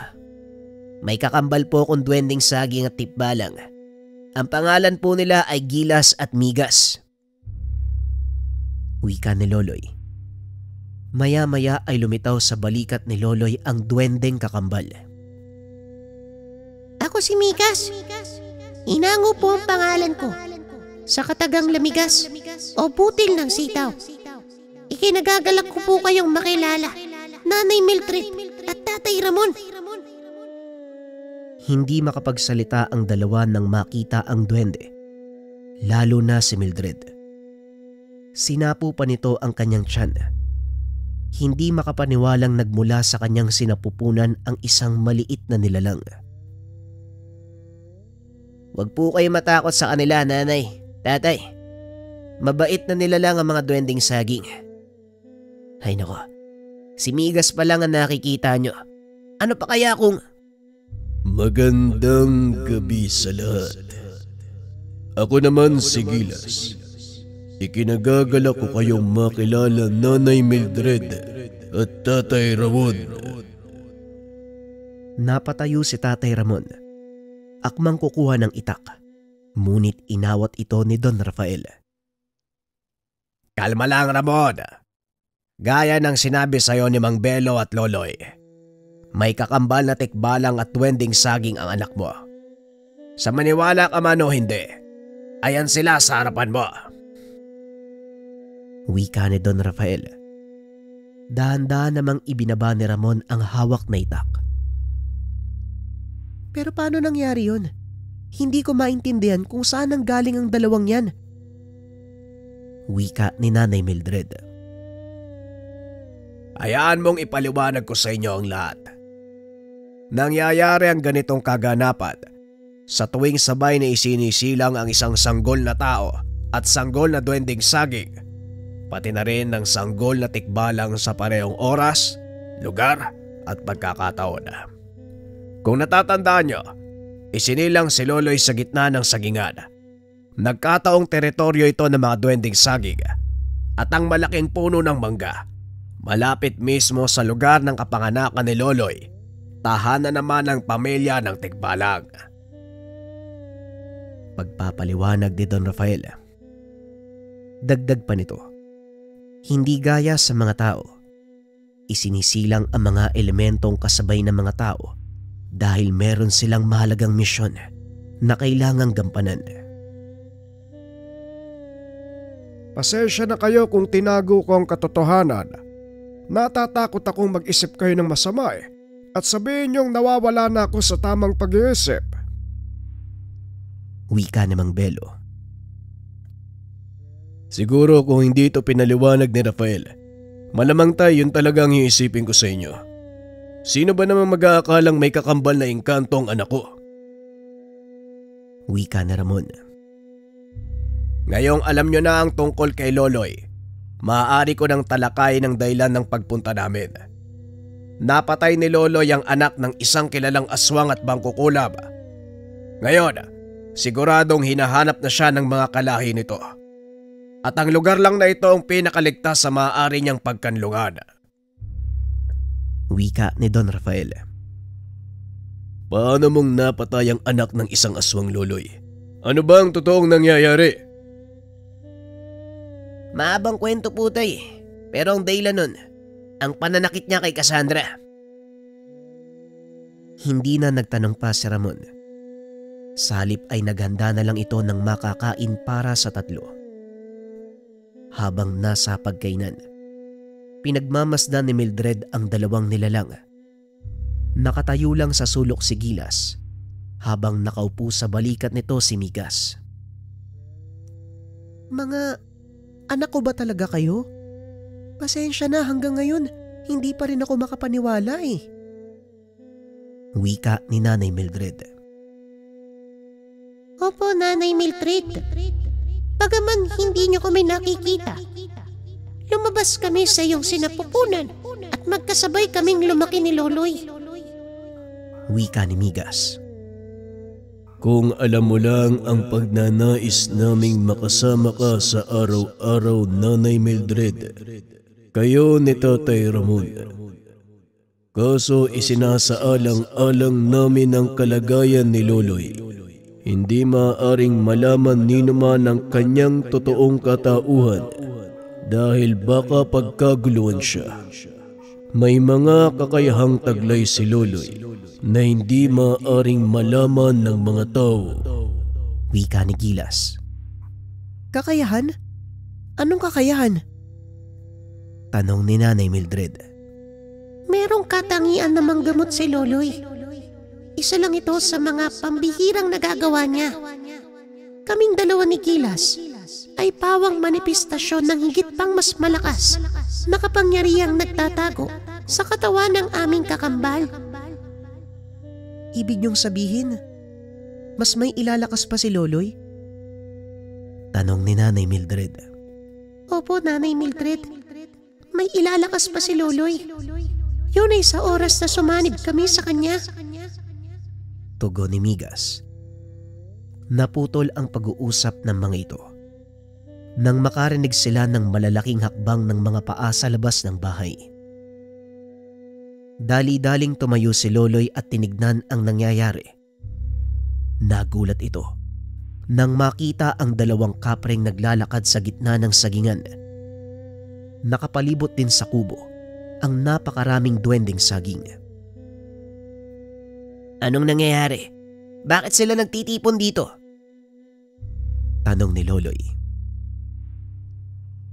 Speaker 3: May kakambal po kung duwending saging at tipbalang. Ang pangalan po nila ay Gilas at Migas.
Speaker 2: Wika ni Loloy. Maya-maya ay lumitaw sa balikat ni Loloy ang duwendeng kakambal.
Speaker 5: Ako si Migas. Inango po ang pangalan ko. Sa katagang lamigas o butil ng sitaw. Ikinagagalak ko po kayong makilala, Nanay Mildred at Tatay Ramon.
Speaker 2: Hindi makapagsalita ang dalawa nang makita ang duwende, lalo na si Mildred. Sinapo pa nito ang kanyang tiyan. Hindi makapaniwalang nagmula sa kanyang sinapupunan ang isang maliit na nilalang.
Speaker 3: Huwag po kayo matakot sa kanila, nanay, tatay. Mabait na nilalang ang mga duwending saging. Ay nako, si Migas pa lang ang nakikita nyo. Ano pa kaya kung...
Speaker 1: Magandang gabi sa lahat. Ako naman si Gilas. Ikinagagala ko kayong makilala Nanay Mildred at Tatay Ramon.
Speaker 2: Napatayo si Tatay Ramon. Akmang kukuha ng itak. Ngunit inawat ito ni Don Rafael.
Speaker 1: Kalma lang, Ramon. Gaya ng sinabi sa'yo ni Mang Belo at Loloy, may kakambal na tikbalang at duwending saging ang anak mo. Sa maniwala ka man o hindi, ayan sila sa harapan mo.
Speaker 2: Wika ni Don Rafael. Dahan-dahan namang ibinaba ni Ramon ang hawak na itak. Pero paano nangyari yun? Hindi ko maintindihan kung saan ang galing ang dalawang yan. Wika ni Nanay Mildred.
Speaker 1: Hayaan mong ipaliwanag ko sa inyo ang lahat. Nangyayari ang ganitong kaganapan sa tuwing sabay na isinisilang ang isang sanggol na tao at sanggol na duwending saging, pati na rin ng sanggol na tikbalang sa parehong oras, lugar at pagkakataon. Kung natatandaan nyo, isinilang si Loloy sa gitna ng sagingan. Nagkataong teritoryo ito ng mga duwending saging at ang malaking puno ng mangga, malapit mismo sa lugar ng kapanganakan ni Loloy, tahanan naman ng pamilya ng tikbalang.
Speaker 2: Pagpapaliwanag ni Don Rafael. Dagdag pa nito, hindi gaya sa mga tao, isinisilang ang mga elementong kasabay ng mga tao dahil meron silang mahalagang misyon na kailangang gampanan.
Speaker 4: Pasensya na kayo kung tinago ko ang katotohanan. Natatakot akong mag-isip kayo ng masama at sabihin niyong nawawala na ako sa tamang pag-iisip.
Speaker 2: Wika ni Mang Belo.
Speaker 1: Siguro kung hindi ito pinaliwanag ni Rafael, malamang tayo yun talagang iisipin ko sa inyo. Sino ba naman mag-aakalang may kakambal na engkanto ang anak ko?
Speaker 2: Wika ni Ramon.
Speaker 1: Ngayong alam nyo na ang tungkol kay Loloy, maaari ko nang talakayin ang dahilan ng pagpunta namin. Napatay ni Loloy ang anak ng isang kilalang aswang at bangkukulab. Ngayon, siguradong hinahanap na siya ng mga kalahi nito. At ang lugar lang na ito ang pinakaligtas sa maaari niyang pagkanlungan.
Speaker 2: Wika ni Don Rafael.
Speaker 1: Paano mong napatay ang anak ng isang aswang, Loloy? Ano ba ang totoong nangyayari?
Speaker 3: Maabang kwento po tayo, pero ang dahilan nun, ang pananakit niya kay Cassandra.
Speaker 2: Hindi na nagtanong pa si Ramon. Sa halip ay naghanda na lang ito ng makakain para sa tatlo. Habang nasa pagkainan, pinagmamasdan ni Mildred ang dalawang nilalang. Nakatayo lang sa sulok si Gilas habang nakaupo sa balikat nito si Migas. Mga anak ko ba talaga kayo? Pasensya na, hanggang ngayon hindi pa rin ako makapaniwala eh. Wika ni Nanay Mildred.
Speaker 5: Opo, Nanay Mildred. Bagaman hindi niyo kami nakikita, lumabas kami sa iyong sinapupunan at magkasabay kaming lumaki ni Loloy.
Speaker 2: Wika ni Migas.
Speaker 1: Kung alam mo lang ang pagnanais naming makasama ka sa araw-araw, Nanay Mildred, kayo ni Tatay Ramon. Kaso isinasaalang-alang namin ang kalagayan ni Loloy. Hindi maaaring malaman nino man ang kanyang totoong katauhan dahil baka pagkaguluhan siya. May mga kakayahang taglay si Loloy na hindi maaaring malaman ng mga tao.
Speaker 2: Wika ni Gilas. Kakayahan? Anong kakayahan? Tanong ni Nanay Mildred.
Speaker 5: Merong katangian namang gamot si Loloy. Isa lang ito sa mga pambihirang nagagawa niya. Kaming dalawa ni Gilas, ay pawang manifestasyon ng higit pang mas malakas na kapangyarihang nagtatago sa katawan ng aming kakambal.
Speaker 2: Ibig niyong sabihin, mas may ilalakas pa si Loloy?
Speaker 3: Tanong ni Nanay Mildred.
Speaker 5: Opo, Nanay Mildred. May ilalakas pa si Loloy. Yun ay sa oras na sumanib kami sa kanya.
Speaker 3: Tugon ni Migas. Naputol ang pag-uusap ng mga ito nang makarinig sila ng malalaking hakbang ng mga paa sa labas ng bahay. Dali-daling tumayo si Loloy at tinignan ang nangyayari. Nagulat ito nang makita ang dalawang kapreng naglalakad sa gitna ng sagingan. Nakapalibot din sa kubo ang napakaraming duwending saging. Anong nangyayari? Bakit sila nagtitipon dito? Tanong ni Loloy.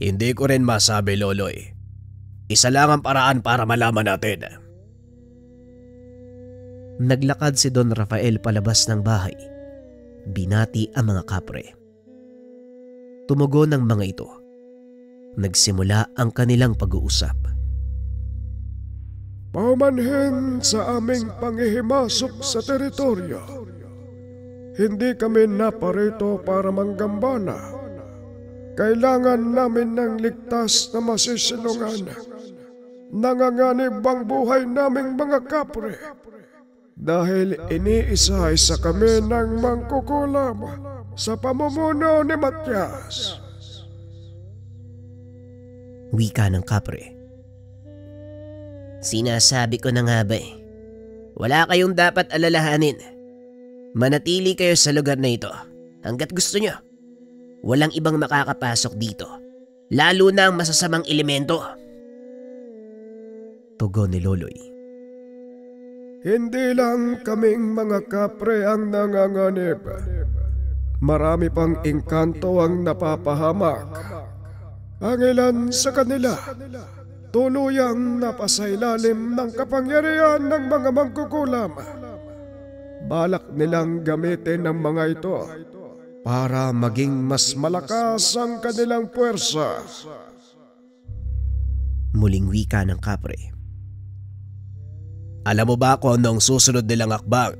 Speaker 1: Hindi ko rin masabi, Loloy. Isa lang ang paraan para malaman natin.
Speaker 3: Naglakad si Don Rafael palabas ng bahay. Binati ang mga kapre. Tumugon ang mga ito. Nagsimula ang kanilang pag-uusap.
Speaker 4: Paumanhin sa aming panghihimasok sa teritoryo. Hindi kami naparito para manggambala. Kailangan namin ng ligtas na masisilungan. Nanganganib ang buhay naming mga kapre. Dahil iniisa-isa kami ng mangkukulam sa pamumuno ni Matias.
Speaker 3: Wika ng kapre. Sinasabi ko na nga ba wala kayong dapat alalahanin. Manatili kayo sa lugar na ito hanggat gusto nyo. Walang ibang makakapasok dito, lalo na ang masasamang elemento. Tugon ni Loloy.
Speaker 4: Hindi lang kaming mga kapre ang nanganganib. Marami pang engkanto ang napapahamak. Ang ilan sa kanila, tuluyang napasailalim ng kapangyarihan ng mga mangkukulam. Balak nilang gamitin ang mga ito para maging mas malakas ang kanilang puwersa.
Speaker 3: Muling wika ng kapre.
Speaker 1: Alam mo ba kung anong susunod nilang akbang?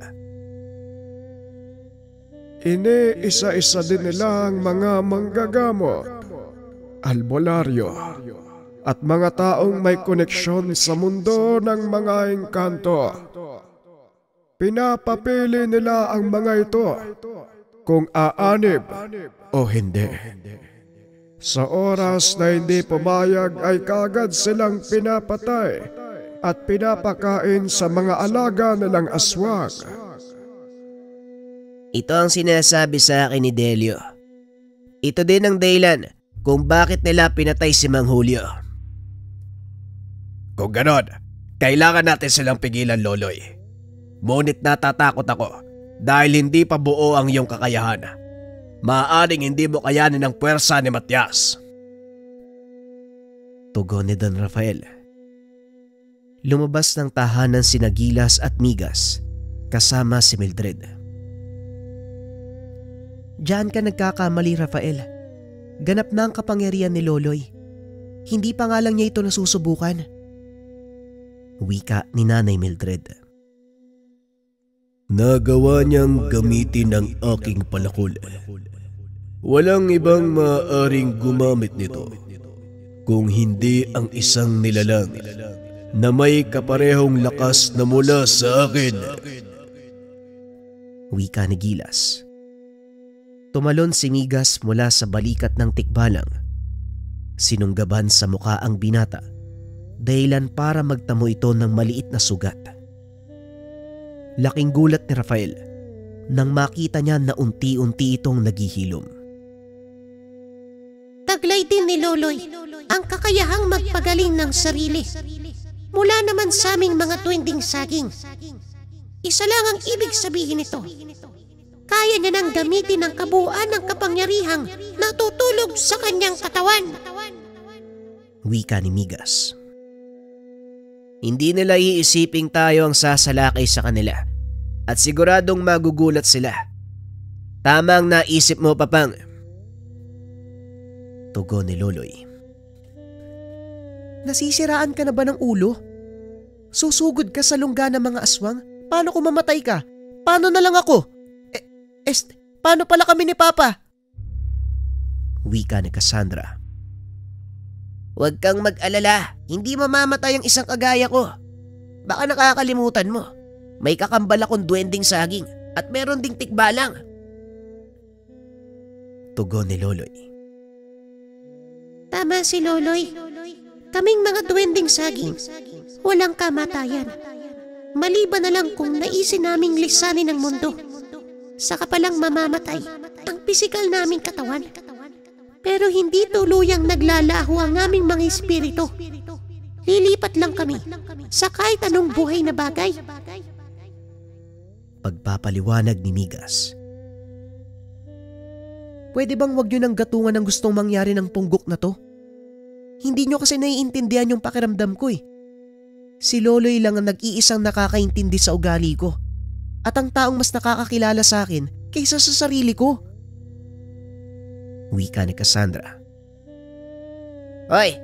Speaker 4: Iniisa-isa din nila ang mga manggagamot, albularyo, at mga taong may koneksyon sa mundo ng mga engkanto. Pinapapili nila ang mga ito kung aanib o hindi. Sa oras na hindi pumayag ay kagad silang pinapatay at pinapakain sa mga alaga nilang aswang.
Speaker 3: Ito ang sinasabi sa akin ni Delio. Ito din ang dahilan kung bakit nila pinatay si Mang Julio.
Speaker 1: Kung ganon, kailangan natin silang pigilan, Loloy. Ngunit natatakot ako dahil hindi pa buo ang iyong kakayahan. Maaaring hindi mo kayanin ang puwersa ni Matias.
Speaker 3: Tugon ni Don Rafael. Lumabas ng tahanan sina Gilas at Migas kasama si Mildred.
Speaker 2: Diyan ka nagkakamali, Rafael. Ganap na ang kapangyarihan ni Loloy. Hindi pa nga lang niya ito nasusubukan.
Speaker 3: Wika ni Nanay Mildred.
Speaker 1: Nagawa niyang gamitin ang aking palakol. Walang ibang maaaring gumamit nito kung hindi ang isang nilalang na may kaparehong lakas na mula sa akin.
Speaker 3: Wika ni Gilas. Tumalon si Migas mula sa balikat ng tikbalang. Sinunggaban sa muka ang binata, dahilan para magtamo ito ng maliit na sugat. Laking gulat ni Rafael nang makita niya na unti-unti itong naghihilom.
Speaker 5: Taglay din ni Loloy ang kakayahang magpagaling ng sarili. Mula naman sa aming mga tuwinding saging. Isa lang ang ibig sabihin nito. Kaya niya nang gamitin ang kabuuan ng kapangyarihang natutulog sa kanyang katawan.
Speaker 3: Wika ni Migas. Hindi nila iisiping tayo ang sasalakay sa kanila at siguradong magugulat sila. Tama ang naisip mo, Papang.
Speaker 2: Tugon ni Loloy. Nasisiraan ka na ba ng ulo? Susugod ka sa lungga ng mga aswang? Paano kung mamatay ka? Paano na lang ako? Paano pala kami ni Papa? Wika ni Cassandra.
Speaker 3: Huwag kang mag-alala, hindi mamamatay ang isang kagaya ko. Baka nakakalimutan mo, may kakambal akong duwending saging at meron ding tikbalang.
Speaker 2: Tugon ni Loloy.
Speaker 5: Tama si Loloy. Kaming mga duwending saging, walang kamatayan. Maliban na lang kung naisin naming lisanin ang mundo. Saka palang mamamatay ang pisikal naming katawan. Pero hindi tuluyang naglalaho ang aming mga espiritu. Lilipat lang kami sa kahit anong buhay na bagay.
Speaker 2: Pagpapaliwanag ni Migas. Pwede bang wag nyo nang gatungan ang gustong mangyari ng punggok na to? Hindi nyo kasi naiintindihan yung pakiramdam ko eh. Si Loloy lang ang nag-iisang nakakaintindi sa ugali ko. At ang taong mas nakakakilala sa akin kaysa sa sarili ko. Wika ni Cassandra.
Speaker 3: Hoy,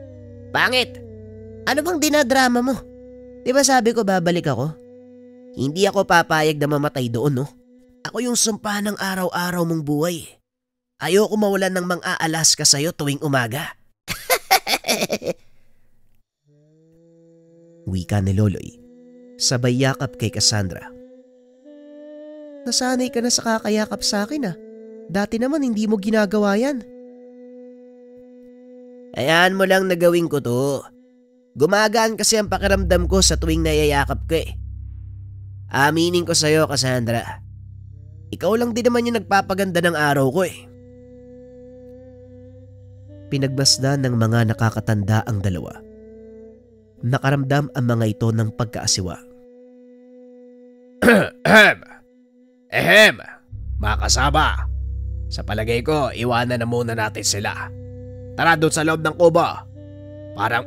Speaker 3: pangit! Ano bang dinadrama mo? Di ba sabi ko babalik ako? Hindi ako papayag na mamatay doon, no? Ako yung sumpa ng araw-araw mong buhay. Ayoko mawalan ng mang-aalas ka sa'yo tuwing umaga.
Speaker 2: Wika ni Loloy, sabay yakap kay Cassandra. Nasanay ka na sa kakayakap sa akin ah. Dati naman hindi mo ginagawa yan.
Speaker 3: Hayaan mo lang na gawin ko to. Gumagaan kasi ang pakiramdam ko sa tuwing nayayakap ko eh. Aminin ko sa'yo, Cassandra. Ikaw lang din naman yung nagpapaganda ng araw ko eh.
Speaker 2: Pinagmasdan ng mga nakakatanda ang dalawa. Nakaramdam ang mga ito ng pagkaasiwa.
Speaker 1: Mga kasama. Sa palagay ko, iwanan na muna natin sila. Tara doon sa loob ng kubo. Parang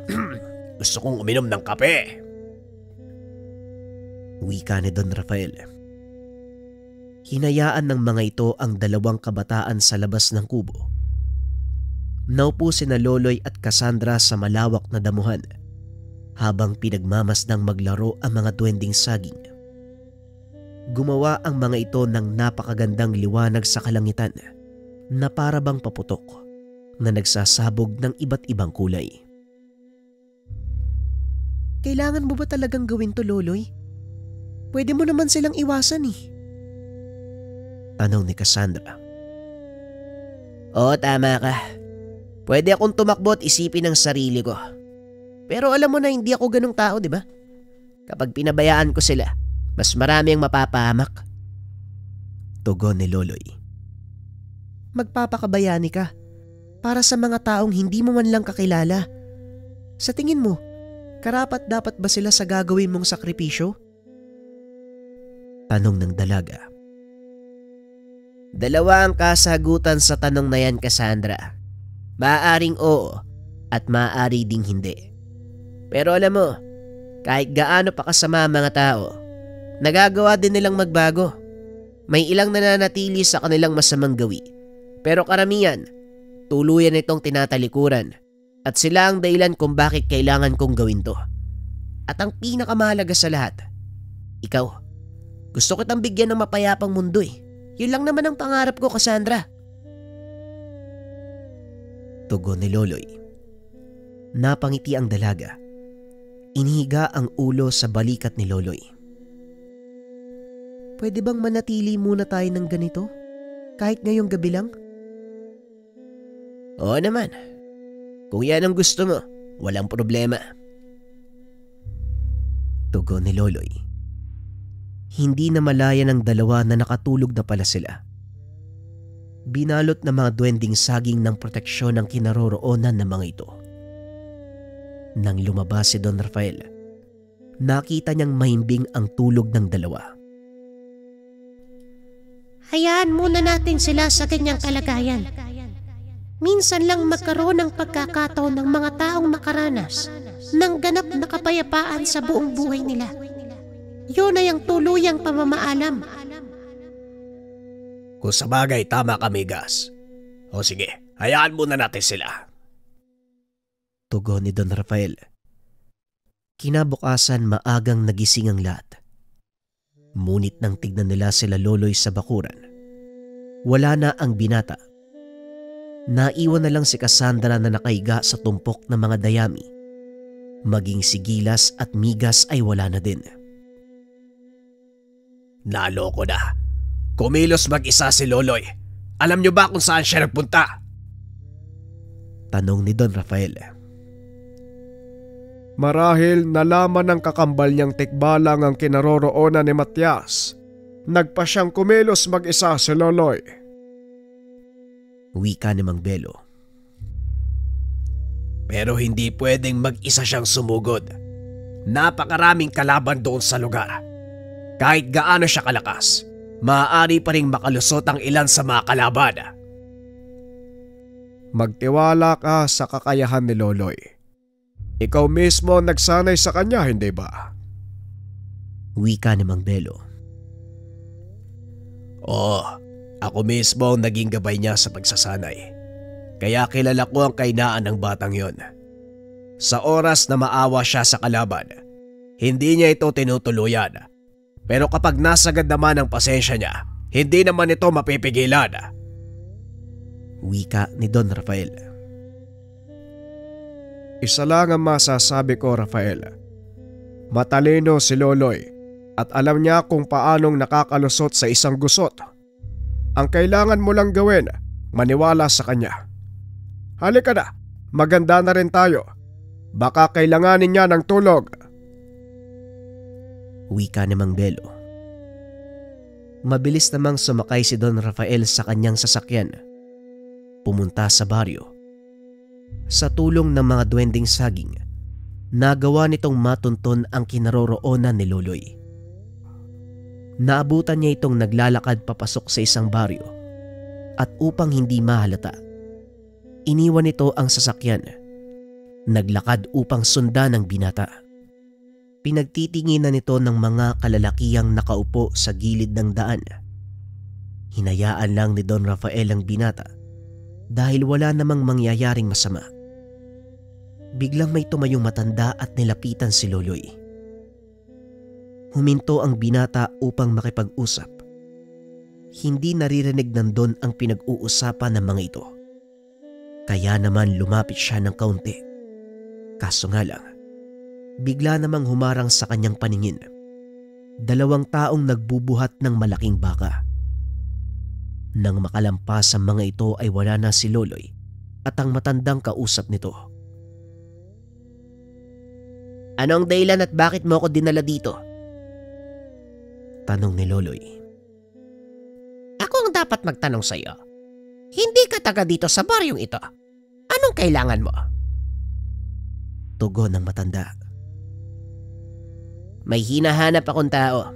Speaker 1: gusto kong uminom ng kape.
Speaker 2: Wika ni Don Rafael. Hinayaan ng mga ito ang dalawang kabataan sa labas ng kubo. Naupo sina Loloy at Cassandra sa malawak na damuhan habang pinagmamasdang maglaro ang mga duwending saging. Gumawa ang mga ito ng napakagandang liwanag sa kalangitan na para bang paputok na nagsasabog ng iba't ibang kulay. Kailangan mo ba talagang gawin to, Loloy? Pwede mo naman silang iwasan eh. Tanong ni Cassandra.
Speaker 3: Oo, tama ka. Pwede akong tumakbo at isipin ang sarili ko. Pero alam mo na hindi ako ganung tao, di ba? Kapag pinabayaan ko sila, mas marami ang mapapahamak.
Speaker 2: Tugon ni Loloy. Magpapakabayani ka para sa mga taong hindi mo man lang kakilala. Sa tingin mo, karapat dapat ba sila sa gagawin mong sakripisyo? Tanong ng dalaga.
Speaker 3: Dalawa ang kasagutan sa tanong na yan, Cassandra. Maaaring oo at maaari ding hindi. Pero alam mo, kahit gaano pa kasama ang mga tao, nagagawa din nilang magbago. May ilang nananatili sa kanilang masamang gawi. Pero karamihan, tuluyan itong tinatalikuran. At sila ang dahilan kung bakit kailangan kong gawin to. At ang pinakamahalaga sa lahat, ikaw, gusto kitang bigyan ng mapayapang mundo eh. Yun lang naman ang pangarap ko, Cassandra.
Speaker 2: Tugon ni Loloy. Napangiti ang dalaga. Inihiga ang ulo sa balikat ni Loloy. Pwede bang manatili muna tayo ng ganito? Kahit ngayong gabi lang?
Speaker 3: Oo naman. Kung yan ang gusto mo, walang problema.
Speaker 2: Tugon ni Loloy. Hindi na malaya ng dalawa na nakatulog na pala sila. Binalot na mga duwending saging ng proteksyon ang kinaroroonan ng mga ito. Nang lumabas si Don Rafael, nakita niyang mahimbing ang tulog ng dalawa.
Speaker 5: Hayaan muna natin sila sa ganyang kalagayan. Minsan lang magkaroon ng pagkakataon ng mga taong makaranas ng ganap na kapayapaan sa buong buhay nila. Yun ay ang tuluyang pamamaalam.
Speaker 1: Kung sa bagay, tama ka, Migas. O sige, hayaan muna natin sila.
Speaker 2: Tugon ni Don Rafael. Kinabukasan maagang nagising ang lahat. Ngunit nang tignan nila sila Loloy sa bakuran, wala na ang binata. Naiwan na lang si Cassandra na nakahiga sa tumpok ng mga dayami. Maging si Gilas at Migas ay wala na din.
Speaker 1: Naloko na. Kumilos mag-isa si Loloy. Alam niyo ba kung saan siya nagpunta?
Speaker 2: Tanong ni Don Rafael.
Speaker 4: Marahil nalaman ng kakambal niyang tikbalang ang kinaroroonan ni Matias. Nagpa siyang kumilos mag-isa si Loloy.
Speaker 2: Wika ni Mang Belo.
Speaker 1: Pero hindi pwedeng mag-isa siyang sumugod. Napakaraming kalaban doon sa lugar. Kahit gaano siya kalakas, maaari pa ring makalusot ang ilan sa mga kalaban.
Speaker 4: Magtiwala ka sa kakayahan ni Loloy. Ikaw mismo nagsanay sa kanya, hindi ba?
Speaker 2: Wika ni Mang Belo.
Speaker 1: Oo, ako mismo ang naging gabay niya sa pagsasanay. Kaya kilala ko ang kainaan ng batang yon. Sa oras na maawa siya sa kalaban, hindi niya ito tinutuluyan. Pero kapag nasagad naman ang pasensya niya, hindi naman ito mapipigilan.
Speaker 2: Wika ni Don Rafael.
Speaker 4: Isa lang ang masasabi ko, Rafael. Matalino si Loloy at alam niya kung paanong nakakalusot sa isang gusot. Ang kailangan mo lang gawin, maniwala sa kanya. Halika na, maganda na rin tayo. Baka kailanganin niya ng tulog.
Speaker 2: Wika ni Mang Belo. Mabilis namang sumakay si Don Rafael sa kanyang sasakyan. Pumunta sa baryo. Sa tulong ng mga duwending saging, nagawa nitong matunton ang kinaroroonan ni Loloy. Naabutan niya itong naglalakad papasok sa isang baryo at upang hindi mahalata, iniwan nito ang sasakyan. Naglakad upang sundan ang binata. Pinagtitinginan nito ng mga kalalakihang nakaupo sa gilid ng daan. Hinayaan lang ni Don Rafael ang binata dahil wala namang mangyayaring masama. Biglang may tumayong matanda at nilapitan si Loloy. Huminto ang binata upang makipag-usap. Hindi naririnig ng Don ang pinag-uusapan ng mga ito. Kaya naman lumapit siya ng kaunti. Kaso nga lang, bigla namang humarang sa kanyang paningin. 2 taong nagbubuhat ng malaking baka. Nang makalampas ang mga ito ay wala na si Loloy at ang matandang kausap nito.
Speaker 3: Anong dahilan at bakit mo ako dinala dito?
Speaker 2: Tanong ni Loloy.
Speaker 3: Ako ang dapat magtanong sa iyo. Hindi ka taga dito sa baryong ito. Anong kailangan mo?
Speaker 2: Tugon ng matanda.
Speaker 3: May hinahanap akong tao.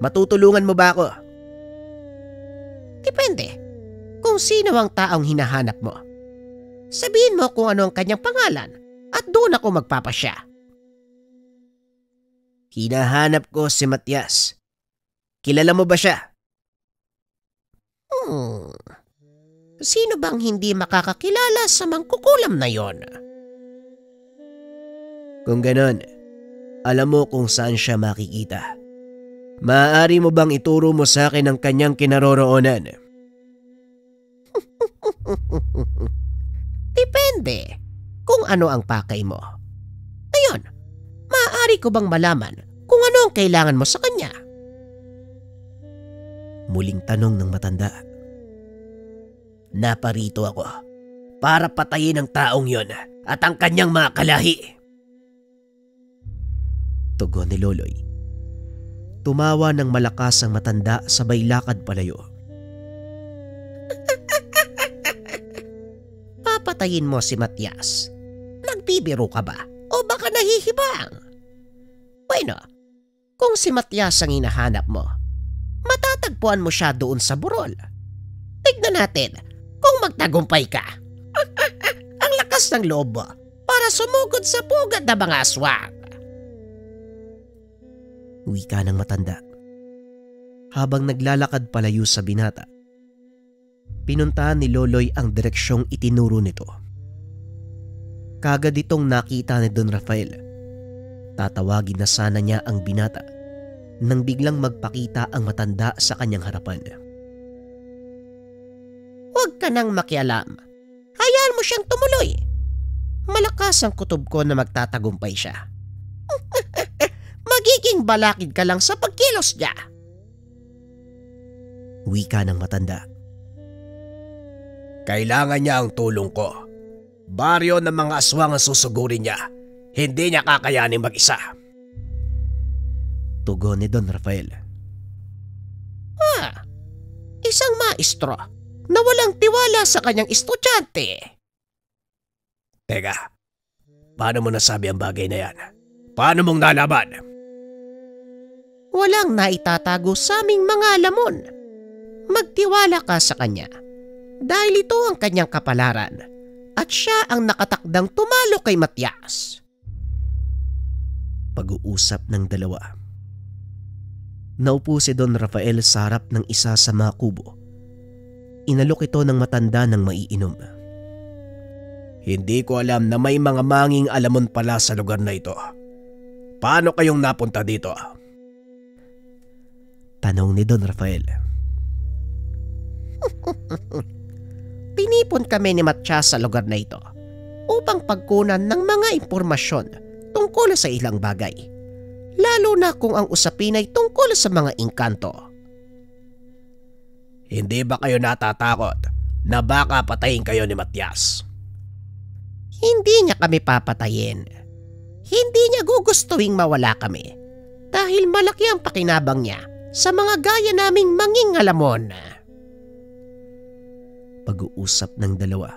Speaker 3: Matutulungan mo ba ako? Depende. Kung sino ang taong hinahanap mo. Sabihin mo kung ano ang kanyang pangalan at doon ako magpapasya.
Speaker 1: Hinahanap ko si Matias. Kilala mo ba siya?
Speaker 3: Sino bang hindi makakakilala sa mangkukulam na yon?
Speaker 1: Kung ganon, alam mo kung saan siya makikita. Maaari mo bang ituro mo sa akin ang kanyang kinaroroonan?
Speaker 3: Depende kung ano ang pakay mo. Ngayon, maaari ko bang malaman kung ano ang kailangan mo sa kanya?
Speaker 2: Muling tanong ng matanda.
Speaker 1: Naparito ako para patayin ang taong yon at ang kanyang mga kalahi.
Speaker 2: Tugon ni Loloy. Tumawa ng malakas ang matanda sabay lakad palayo.
Speaker 3: Papatayin mo si Matias. Nagbibiro ka ba? O baka nahihibang? Bueno, kung si Matias ang hinahanap mo, matatagpuan mo siya doon sa burol. Tignan natin kung magtagumpay ka. Ang lakas ng loob mo para sumugod sa pugad na mga aswang.
Speaker 2: Wika ng matanda. Habang naglalakad palayo sa binata, pinuntahan ni Loloy ang direksyong itinuro nito. Kagad itong nakita ni Don Rafael. Tatawagin na sana niya ang binata nang biglang magpakita ang matanda sa kanyang harapan.
Speaker 3: Huwag ka nang makialam. Hayaan mo siyang tumuloy. Malakas ang kutob ko na magtatagumpay siya. Magiging balakid ka lang sa pagkilos niya.
Speaker 2: Wika ng matanda.
Speaker 1: Kailangan niya ang tulong ko. Baryo ng mga aswang ang susugurin niya. Hindi niya kakayanin mag-isa.
Speaker 2: Tugon ni Don Rafael.
Speaker 3: Isang maestro na walang tiwala sa kanyang estudyante.
Speaker 1: Teka, paano mo nasabi ang bagay na yan? Paano mong nalaman?
Speaker 3: Walang naitatago sa aming mga lamon. Magtiwala ka sa kanya dahil ito ang kanyang kapalaran at siya ang nakatakdang tumalo kay Matias.
Speaker 2: Pag-uusap ng dalawa. Naupo si Don Rafael sa harap ng isa sa mga kubo. Inalok ito ng matanda ng maiinom.
Speaker 1: Hindi ko alam na may mga manging alamon pala sa lugar na ito. Paano kayong napunta dito?
Speaker 2: Tanong ni Don Rafael.
Speaker 3: Pinipon kami ni Matias sa lugar na ito upang pagkunan ng mga impormasyon tungkol sa ilang bagay, lalo na kung ang usapin ay tungkol sa mga engkanto.
Speaker 1: Hindi ba kayo natatakot na baka patayin kayo ni Matias?
Speaker 3: Hindi niya kami papatayin. Hindi niya gugustuhing mawala kami dahil malaki ang pakinabang niya sa mga gaya naming mangingalamon.
Speaker 2: Pag-uusap ng dalawa.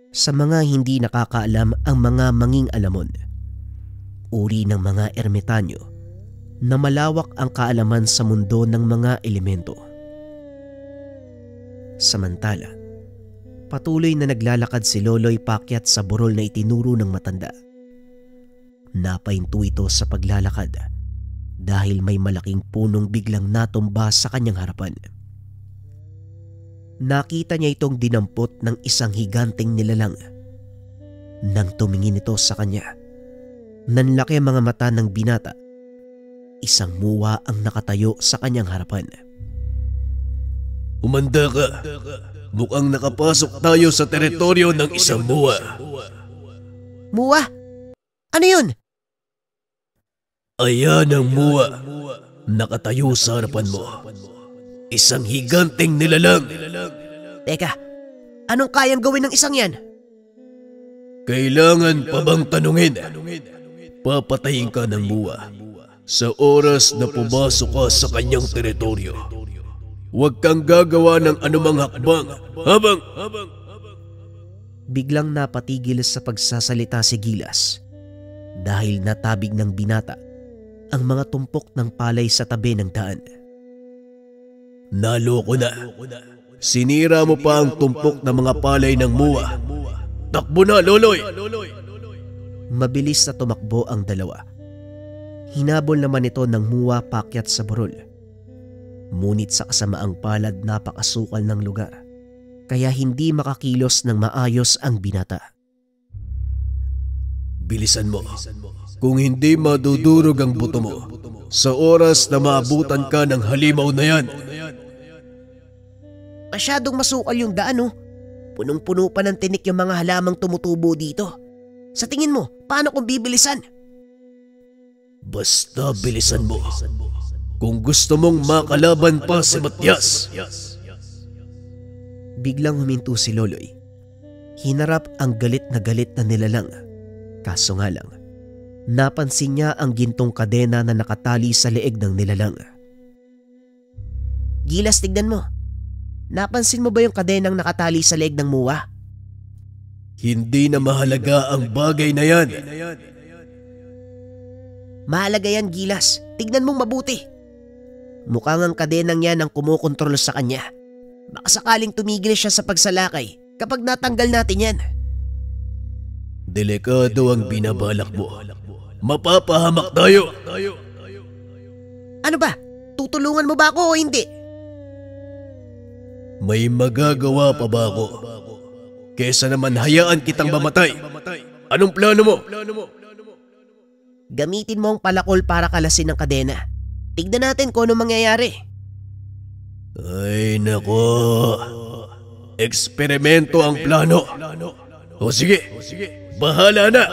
Speaker 2: Sa mga hindi nakakaalam ang mga manging alamon, uri ng mga ermitanyo na malawak ang kaalaman sa mundo ng mga elemento. Samantala, patuloy na naglalakad si Loloy paakyat sa burol na itinuro ng matanda. Napahinto ito sa paglalakad dahil may malaking punong biglang natumba sa kanyang harapan. Nakita niya itong dinampot ng isang higanteng nilalang. Nang tumingin ito sa kanya, nanlaki ang mga mata ng binata. Isang muwa ang nakatayo sa kanyang harapan.
Speaker 1: Umanda ka. Mukhang nakapasok tayo sa teritoryo ng isang muwa.
Speaker 3: Muwa? Ano yun?
Speaker 1: Ayan ang muwa. Nakatayo sa harapan mo. Isang higanteng nilalang.
Speaker 3: Teka, anong kayang gawin ng isang yan?
Speaker 1: Kailangan pa bang tanungin? Papatayin ka ng muwa sa oras na pumasok ka sa kanyang teritoryo. Huwag kang gagawa ng anumang hakbang habang...
Speaker 2: Biglang napatigil sa pagsasalita si Gilas dahil natabig ng binata ang mga tumpok ng palay sa tabi ng daan.
Speaker 1: Naloko na. Sinira mo pa ang tumpok ng mga palay ng muwa. Takbo na, Loloy!
Speaker 2: Mabilis na tumakbo ang dalawa. Hinabol naman ito ng muwa paakyat sa burol. Ngunit sa kasamaang palad napakasukal ng lugar, kaya hindi makakilos ng maayos ang binata.
Speaker 1: Bilisan mo. Kung hindi madudurog ang buto mo, sa oras na maabutan ka ng halimaw na yan.
Speaker 3: Masyadong masukal yung daan, oh. Punong-puno pa ng tinik yung mga halamang tumutubo dito. Sa tingin mo, paano kung bibilisan?
Speaker 1: Basta bilisan mo. Kung gusto mong makalaban pa si Matias.
Speaker 2: Biglang huminto si Loloy. Hinarap ang galit na nilalang. Kaso nga lang, napansin niya ang gintong kadena na nakatali sa leeg ng nilalang.
Speaker 3: Gilas, tignan mo. Napansin mo ba yung kadenang nakatali sa leeg ng muwa?
Speaker 1: Hindi na mahalaga ang bagay na yan.
Speaker 3: Mahalaga yan, Gilas. Tignan mong mabuti. Mukhang ang kadenang yan ang kumukontrol sa kanya. Baka sakaling tumigil siya sa pagsalakay kapag natanggal natin yan.
Speaker 1: Delikado ang binabalak mo. Mapapahamak tayo.
Speaker 3: Ano ba? Tutulungan mo ba ako o hindi?
Speaker 1: May magagawa pa ba ako? kesa naman hayaan kitang mamatay. Anong plano mo?
Speaker 3: Gamitin mo ang palakol para kalasin ang kadena. Tignan natin kung ano mangyayari.
Speaker 1: Ay nako, eksperimento ang plano. O sige, bahala na.